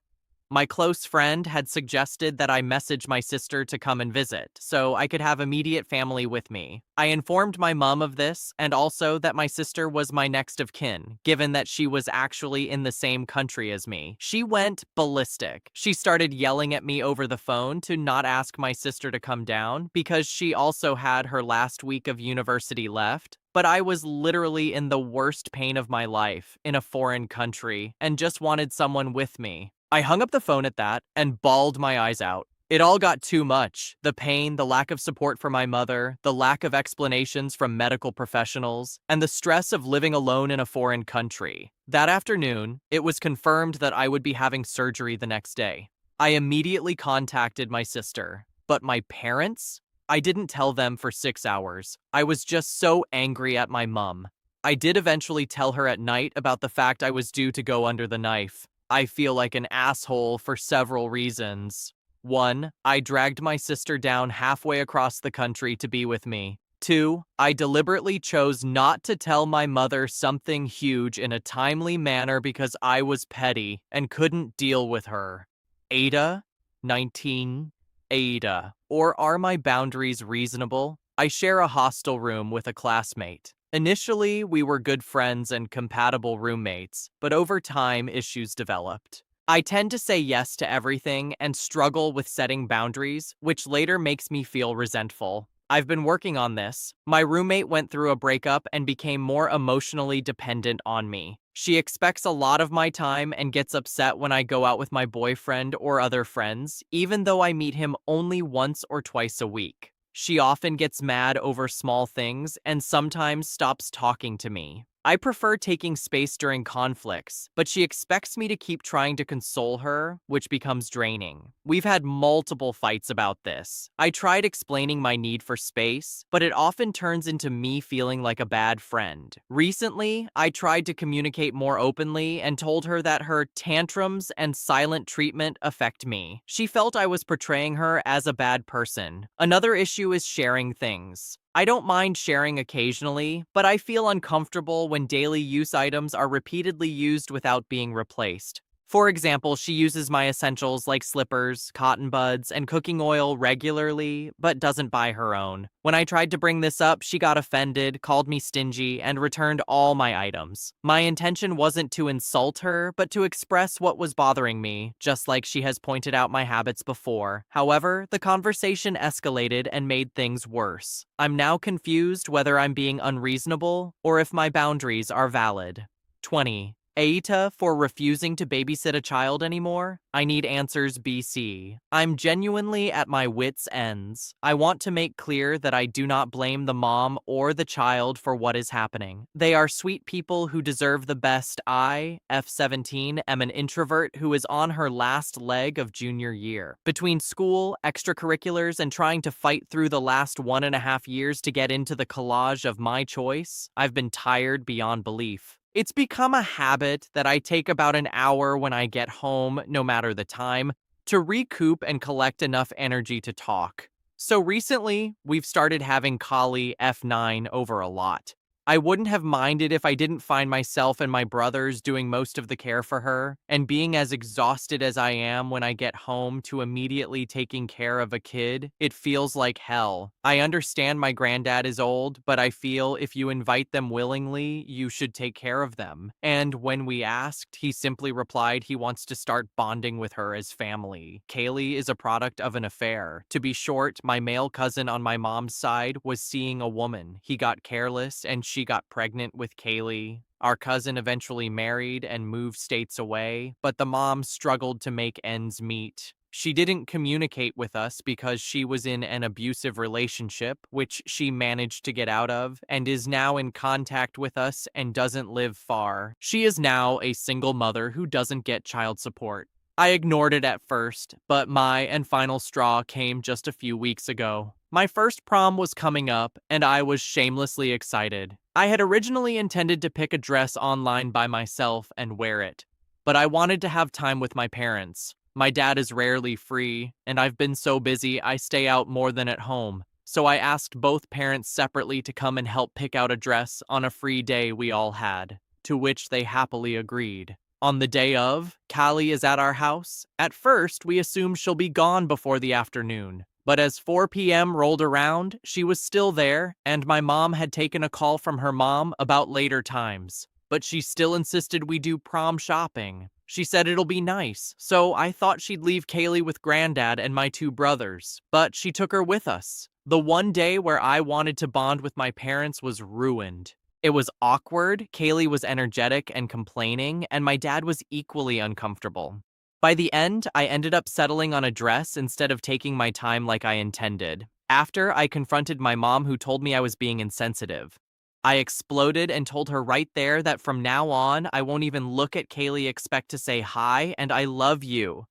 My close friend had suggested that I message my sister to come and visit, so I could have immediate family with me. I informed my mom of this, and also that my sister was my next of kin, given that she was actually in the same country as me. She went ballistic. She started yelling at me over the phone to not ask my sister to come down, because she also had her last week of university left. But I was literally in the worst pain of my life, in a foreign country, and just wanted someone with me. I hung up the phone at that and bawled my eyes out. It all got too much. The pain, the lack of support for my mother, the lack of explanations from medical professionals, and the stress of living alone in a foreign country. That afternoon, it was confirmed that I would be having surgery the next day. I immediately contacted my sister, but my parents? I didn't tell them for 6 hours. I was just so angry at my mom. I did eventually tell her at night about the fact I was due to go under the knife. I feel like an asshole for several reasons. 1. I dragged my sister down halfway across the country to be with me. 2. I deliberately chose not to tell my mother something huge in a timely manner because I was petty and couldn't deal with her. AITA? 19. AITA. Or are my boundaries reasonable? I share a hostel room with a classmate. Initially, we were good friends and compatible roommates, but over time, issues developed. I tend to say yes to everything and struggle with setting boundaries, which later makes me feel resentful. I've been working on this. My roommate went through a breakup and became more emotionally dependent on me. She expects a lot of my time and gets upset when I go out with my boyfriend or other friends, even though I meet him only once or twice a week. She often gets mad over small things and sometimes stops talking to me. I prefer taking space during conflicts, but she expects me to keep trying to console her, which becomes draining. We've had multiple fights about this. I tried explaining my need for space, but it often turns into me feeling like a bad friend. Recently, I tried to communicate more openly and told her that her tantrums and silent treatment affect me. She felt I was portraying her as a bad person. Another issue is sharing things. I don't mind sharing occasionally, but I feel uncomfortable when daily use items are repeatedly used without being replaced. For example, she uses my essentials like slippers, cotton buds, and cooking oil regularly, but doesn't buy her own. When I tried to bring this up, she got offended, called me stingy, and returned all my items. My intention wasn't to insult her, but to express what was bothering me, just like she has pointed out my habits before. However, the conversation escalated and made things worse. I'm now confused whether I'm being unreasonable or if my boundaries are valid. 20. AITA for refusing to babysit a child anymore? I need answers, BC. I'm genuinely at my wits' ends. I want to make clear that I do not blame the mom or the child for what is happening. They are sweet people who deserve the best. I, F17, am an introvert who is on her last leg of junior year. Between school, extracurriculars, and trying to fight through the last 1.5 years to get into the collage of my choice, I've been tired beyond belief. It's become a habit that I take about an hour when I get home, no matter the time, to recoup and collect enough energy to talk. So recently, we've started having Kali F9 over a lot. I wouldn't have minded if I didn't find myself and my brothers doing most of the care for her, and being as exhausted as I am when I get home to immediately taking care of a kid, it feels like hell. I understand my granddad is old, but I feel if you invite them willingly, you should take care of them. And when we asked, he simply replied he wants to start bonding with her as family. Kaylee is a product of an affair. To be short, my male cousin on my mom's side was seeing a woman. He got careless and she got pregnant with Kaylee. Our cousin eventually married and moved states away, but the mom struggled to make ends meet. She didn't communicate with us because she was in an abusive relationship, which she managed to get out of, and is now in contact with us and doesn't live far. She is now a single mother who doesn't get child support. I ignored it at first, but my and final straw came just a few weeks ago. My first prom was coming up, and I was shamelessly excited. I had originally intended to pick a dress online by myself and wear it, but I wanted to have time with my parents. My dad is rarely free, and I've been so busy I stay out more than at home. So I asked both parents separately to come and help pick out a dress on a free day we all had, to which they happily agreed. On the day of, Callie is at our house. At first, we assumed she'll be gone before the afternoon. But as 4 p.m. rolled around, she was still there, and my mom had taken a call from her mom about later times. But she still insisted we do prom shopping. She said it'll be nice, so I thought she'd leave Kaylee with Granddad and my two brothers. But she took her with us. The one day where I wanted to bond with my parents was ruined. It was awkward, Kaylee was energetic and complaining, and my dad was equally uncomfortable. By the end, I ended up settling on a dress instead of taking my time like I intended. After, I confronted my mom who told me I was being insensitive. I exploded and told her right there that from now on, I won't even look at Kaylee expect to say hi and I love you.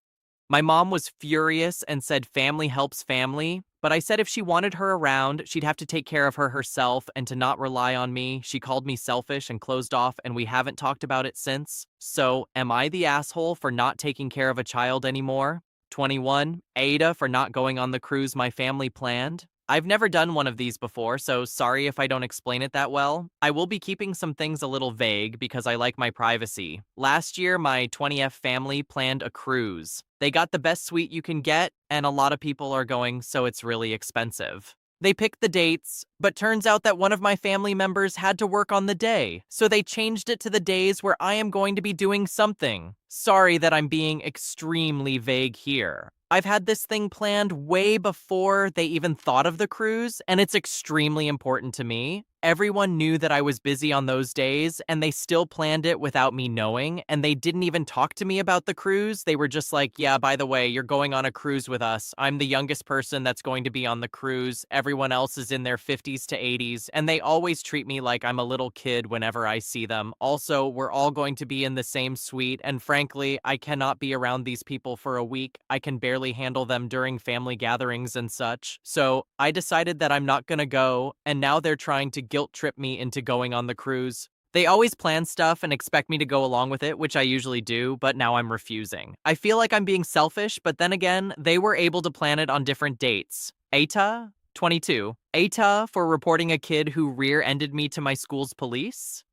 My mom was furious and said family helps family, but I said if she wanted her around, she'd have to take care of her herself and to not rely on me. She called me selfish and closed off, and we haven't talked about it since. So, am I the asshole for not taking care of a child anymore? 21. AITA for not going on the cruise my family planned. I've never done one of these before, so sorry if I don't explain it that well. I will be keeping some things a little vague because I like my privacy. Last year, my 20F family planned a cruise. They got the best suite you can get, and a lot of people are going, so it's really expensive. They picked the dates, but turns out that one of my family members had to work on the day, so they changed it to the days where I am going to be doing something. Sorry that I'm being extremely vague here. I've had this thing planned way before they even thought of the cruise, and it's extremely important to me. Everyone knew that I was busy on those days, and they still planned it without me knowing, and they didn't even talk to me about the cruise. They were just like, yeah, by the way, you're going on a cruise with us. I'm the youngest person that's going to be on the cruise. Everyone else is in their 50s to 80s, and they always treat me like I'm a little kid whenever I see them. Also, we're all going to be in the same suite, and frankly, I cannot be around these people for a week. I can barely handle them during family gatherings and such. So I decided that I'm not gonna go, and now they're trying to guilt trip me into going on the cruise. They always plan stuff and expect me to go along with it, which I usually do, but now I'm refusing. I feel like I'm being selfish, but then again, they were able to plan it on different dates. AITA, 22. AITA for reporting a kid who rear-ended me to my school's police.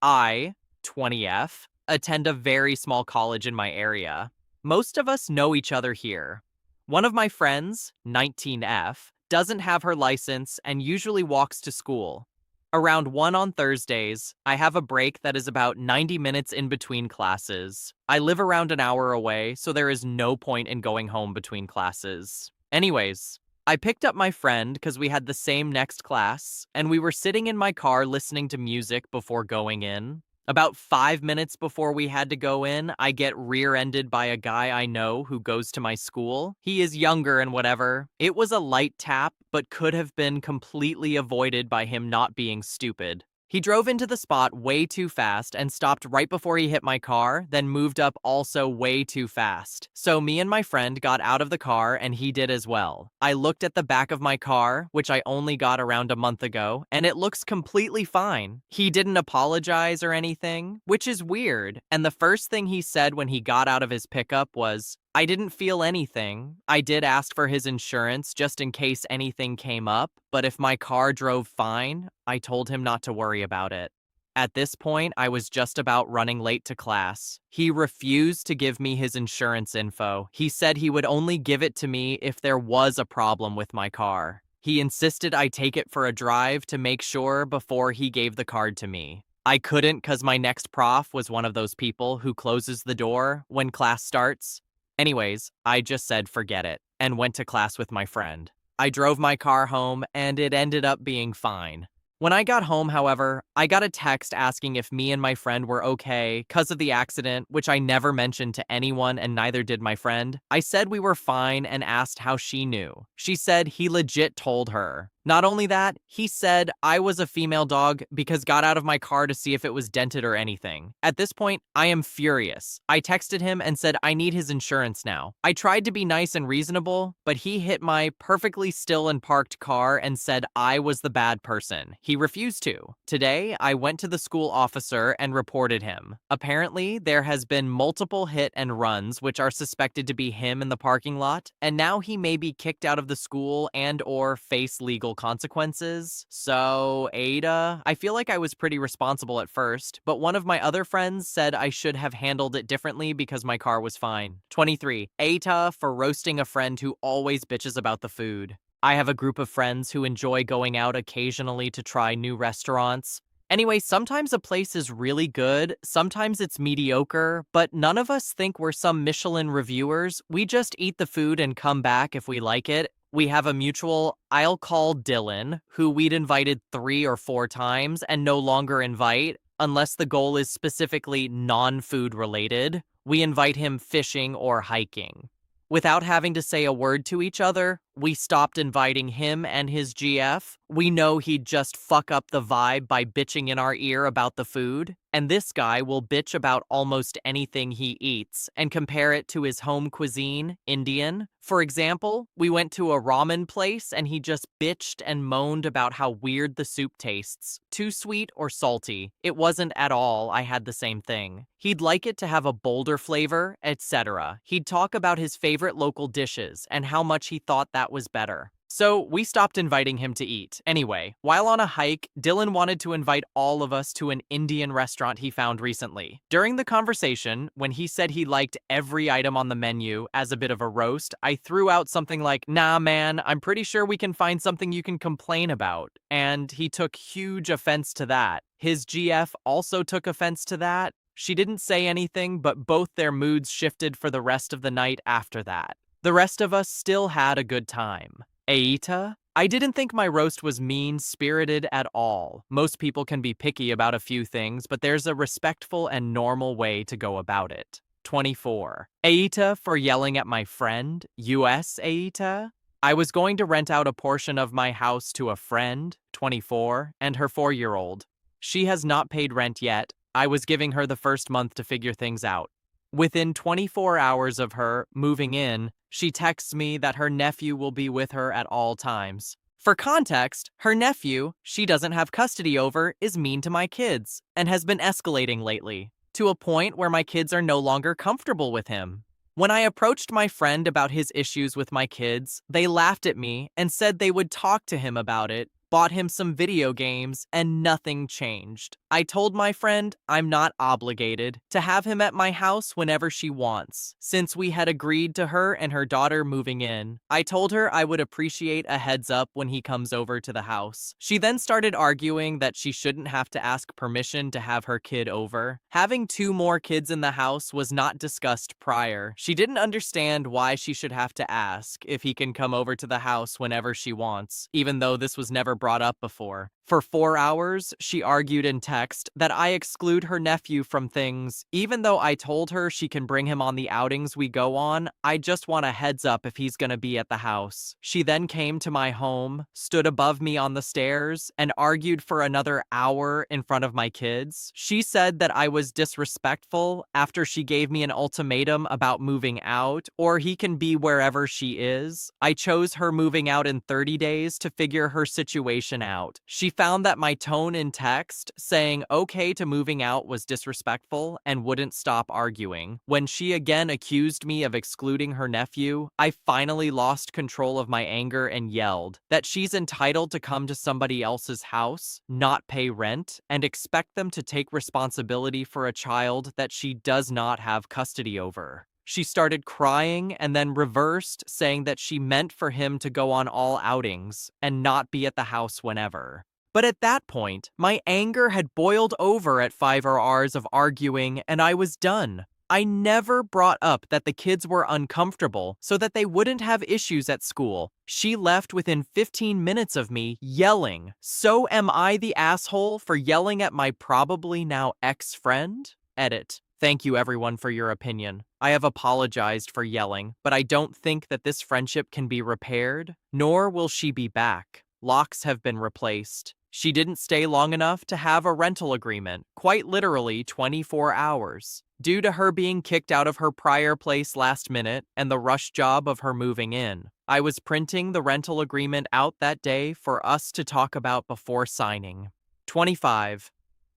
I, 20F, attend a very small college in my area. Most of us know each other here. One of my friends, 19F, doesn't have her license and usually walks to school. Around 1 on Thursdays, I have a break that is about 90 minutes in between classes. I live around an hour away, so there is no point in going home between classes. Anyways, I picked up my friend because we had the same next class, and we were sitting in my car listening to music before going in. About 5 minutes before we had to go in, I get rear-ended by a guy I know who goes to my school. He is younger and whatever. It was a light tap, but could have been completely avoided by him not being stupid. He drove into the spot way too fast and stopped right before he hit my car, then moved up also way too fast. So me and my friend got out of the car and he did as well. I looked at the back of my car, which I only got around a month ago, and it looks completely fine. He didn't apologize or anything, which is weird. And the first thing he said when he got out of his pickup was, I didn't feel anything. I did ask for his insurance just in case anything came up, but if my car drove fine, I told him not to worry about it. At this point, I was just about running late to class. He refused to give me his insurance info. He said he would only give it to me if there was a problem with my car. He insisted I take it for a drive to make sure before he gave the card to me. I couldn't because my next prof was one of those people who closes the door when class starts. Anyways, I just said forget it and went to class with my friend. I drove my car home and it ended up being fine. When I got home, however, I got a text asking if me and my friend were okay because of the accident, which I never mentioned to anyone and neither did my friend. I said we were fine and asked how she knew. She said he legit told her. Not only that, he said I was a female dog because got out of my car to see if it was dented or anything. At this point, I am furious. I texted him and said I need his insurance now. I tried to be nice and reasonable, but he hit my perfectly still and parked car and said I was the bad person. He refused to. Today, I went to the school officer and reported him. Apparently, there has been multiple hit and runs which are suspected to be him in the parking lot, and now he may be kicked out of the school and or face legal consequences. So, AITA, I feel like I was pretty responsible at first, but one of my other friends said I should have handled it differently because my car was fine. 23. AITA for roasting a friend who always bitches about the food. I have a group of friends who enjoy going out occasionally to try new restaurants. Anyway, sometimes a place is really good, sometimes it's mediocre, but none of us think we're some Michelin reviewers. We just eat the food and come back if we like it. We have a mutual, I'll call Dylan, who we'd invited 3 or 4 times and no longer invite, unless the goal is specifically non-food related. We invite him fishing or hiking. Without having to say a word to each other, we stopped inviting him and his GF. We know he'd just fuck up the vibe by bitching in our ear about the food, and this guy will bitch about almost anything he eats and compare it to his home cuisine, Indian. For example, we went to a ramen place and he just bitched and moaned about how weird the soup tastes. Too sweet or salty. It wasn't at all. I had the same thing. He'd like it to have a bolder flavor, etc. He'd talk about his favorite local dishes and how much he thought that was better. So we stopped inviting him to eat. Anyway, while on a hike, Dylan wanted to invite all of us to an Indian restaurant he found recently. During the conversation, when he said he liked every item on the menu as a bit of a roast, I threw out something like, "Nah, man, I'm pretty sure we can find something you can complain about." And he took huge offense to that. His GF also took offense to that. She didn't say anything, but both their moods shifted for the rest of the night after that. The rest of us still had a good time. AITA? I didn't think my roast was mean-spirited at all. Most people can be picky about a few things, but there's a respectful and normal way to go about it. 24. AITA for yelling at my friend? US AITA? I was going to rent out a portion of my house to a friend, 24, and her 4-year-old. She has not paid rent yet. I was giving her the first month to figure things out. Within 24 hours of her moving in, she texts me that her nephew will be with her at all times. For context, her nephew, she doesn't have custody over, is mean to my kids and has been escalating lately, to a point where my kids are no longer comfortable with him. When I approached my friend about his issues with my kids, they laughed at me and said they would talk to him about it, bought him some video games, and nothing changed. I told my friend I'm not obligated to have him at my house whenever she wants, since we had agreed to her and her daughter moving in. I told her I would appreciate a heads up when he comes over to the house. She then started arguing that she shouldn't have to ask permission to have her kid over. Having 2 more kids in the house was not discussed prior. She didn't understand why she should have to ask if he can come over to the house whenever she wants, even though this was never brought up before. For 4 hours, she argued in text that I exclude her nephew from things. Even though I told her she can bring him on the outings we go on, I just want a heads up if he's gonna be at the house. She then came to my home, stood above me on the stairs, and argued for another hour in front of my kids. She said that I was disrespectful after she gave me an ultimatum about moving out, or he can be wherever she is. I chose her moving out in 30 days to figure her situation out. She found that my tone in text, saying okay to moving out, was disrespectful and wouldn't stop arguing. When she again accused me of excluding her nephew, I finally lost control of my anger and yelled that she's entitled to come to somebody else's house, not pay rent, and expect them to take responsibility for a child that she does not have custody over. She started crying and then reversed, saying that she meant for him to go on all outings and not be at the house whenever. But at that point, my anger had boiled over at 5 hours of arguing, and I was done. I never brought up that the kids were uncomfortable so that they wouldn't have issues at school. She left within 15 minutes of me yelling. So am I the asshole for yelling at my probably now ex-friend? Edit. Thank you everyone for your opinion. I have apologized for yelling, but I don't think that this friendship can be repaired, nor will she be back. Locks have been replaced. She didn't stay long enough to have a rental agreement, quite literally 24 hours. Due to her being kicked out of her prior place last minute and the rush job of her moving in, I was printing the rental agreement out that day for us to talk about before signing. 25.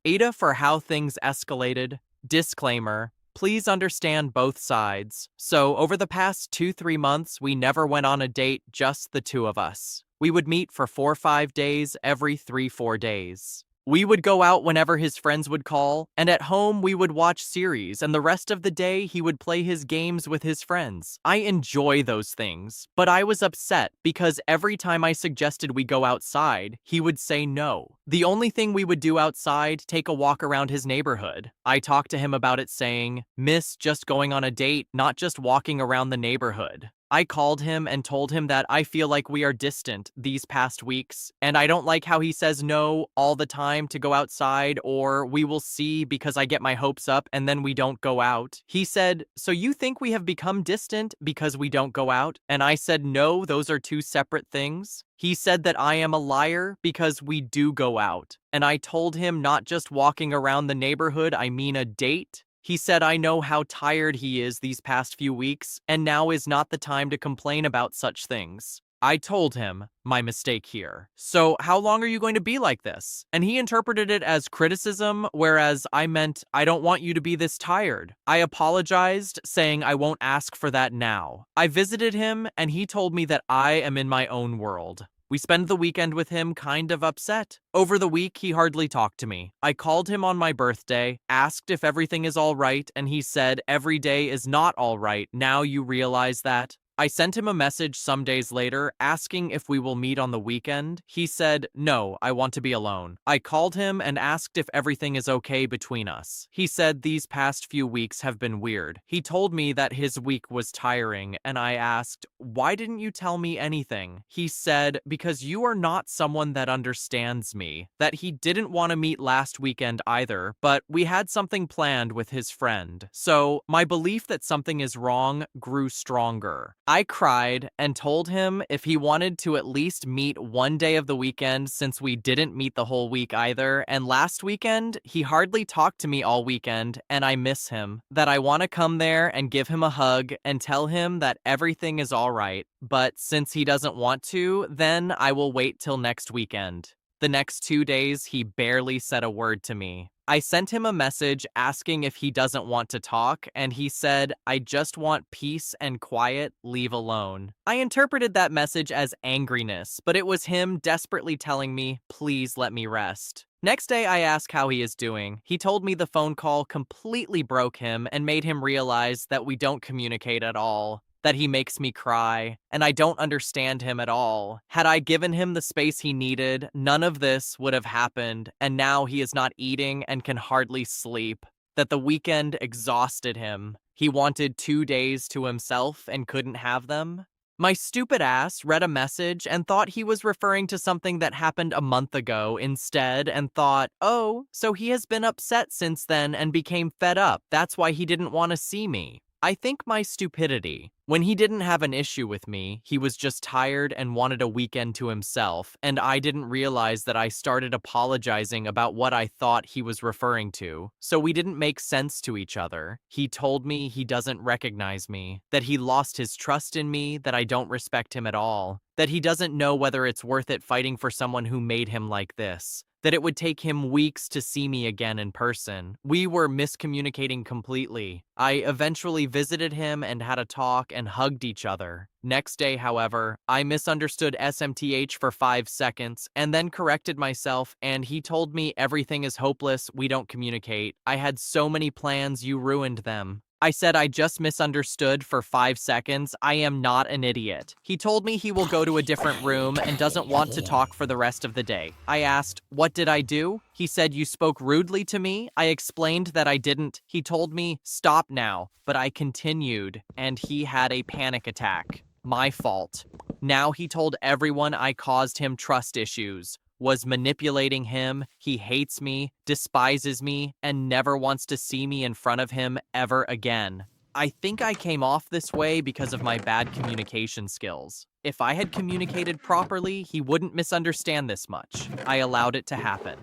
AITA for how things escalated. Disclaimer. Please understand both sides. So, over the past 2-3 months, we never went on a date, just the two of us. We would meet for 4-5 days every 3-4 days. We would go out whenever his friends would call, and at home we would watch series, and the rest of the day he would play his games with his friends. I enjoy those things, but I was upset because every time I suggested we go outside, he would say no. The only thing we would do outside, take a walk around his neighborhood. I talked to him about it saying, miss just going on a date, not just walking around the neighborhood. I called him and told him that I feel like we are distant these past weeks, and I don't like how he says no all the time to go outside, or we will see because I get my hopes up and then we don't go out. He said, so you think we have become distant because we don't go out? And I said, no, those are two separate things. He said that I am a liar because we do go out, and I told him not just walking around the neighborhood, I mean a date. He said I know how tired he is these past few weeks, and now is not the time to complain about such things. I told him, my mistake here. So how long are you going to be like this? And he interpreted it as criticism, whereas I meant I don't want you to be this tired. I apologized, saying I won't ask for that now. I visited him, and he told me that I am in my own world. We spent the weekend with him kind of upset. Over the week, he hardly talked to me. I called him on my birthday, asked if everything is all right, and he said every day is not all right. Now you realize that? I sent him a message some days later asking if we will meet on the weekend. He said, no, I want to be alone. I called him and asked if everything is okay between us. He said these past few weeks have been weird. He told me that his week was tiring, and I asked, why didn't you tell me anything? He said, because you are not someone that understands me. That he didn't want to meet last weekend either, but we had something planned with his friend. So my belief that something is wrong grew stronger. I cried and told him if he wanted to at least meet one day of the weekend, since we didn't meet the whole week either, and last weekend, he hardly talked to me all weekend, and I miss him, that I want to come there and give him a hug and tell him that everything is all right, but since he doesn't want to, then I will wait till next weekend. The next 2 days, he barely said a word to me. I sent him a message asking if he doesn't want to talk, and he said, I just want peace and quiet, leave alone. I interpreted that message as angriness, but it was him desperately telling me, please let me rest. Next day, I asked how he is doing. He told me the phone call completely broke him and made him realize that we don't communicate at all. That he makes me cry, and I don't understand him at all. Had I given him the space he needed, none of this would have happened, and now he is not eating and can hardly sleep. That the weekend exhausted him. He wanted 2 days to himself and couldn't have them. My stupid ass read a message and thought he was referring to something that happened a month ago instead, and thought, oh, so he has been upset since then and became fed up. That's why he didn't want to see me. I think my stupidity. When he didn't have an issue with me, he was just tired and wanted a weekend to himself, and I didn't realize that I started apologizing about what I thought he was referring to, so we didn't make sense to each other. He told me he doesn't recognize me, that he lost his trust in me, that I don't respect him at all, that he doesn't know whether it's worth it fighting for someone who made him like this, that it would take him weeks to see me again in person. We were miscommunicating completely. I eventually visited him and had a talk and hugged each other. Next day, however, I misunderstood SMTH for 5 seconds and then corrected myself, and he told me everything is hopeless, we don't communicate. I had so many plans, you ruined them. I said I just misunderstood for 5 seconds. I am not an idiot. He told me he will go to a different room and doesn't want to talk for the rest of the day. I asked, what did I do? He said, you spoke rudely to me. I explained that I didn't. He told me, stop now. But I continued, and he had a panic attack. My fault. Now he told everyone I caused him trust issues, was manipulating him, he hates me, despises me, and never wants to see me in front of him ever again. I think I came off this way because of my bad communication skills. If I had communicated properly, he wouldn't misunderstand this much. I allowed it to happen.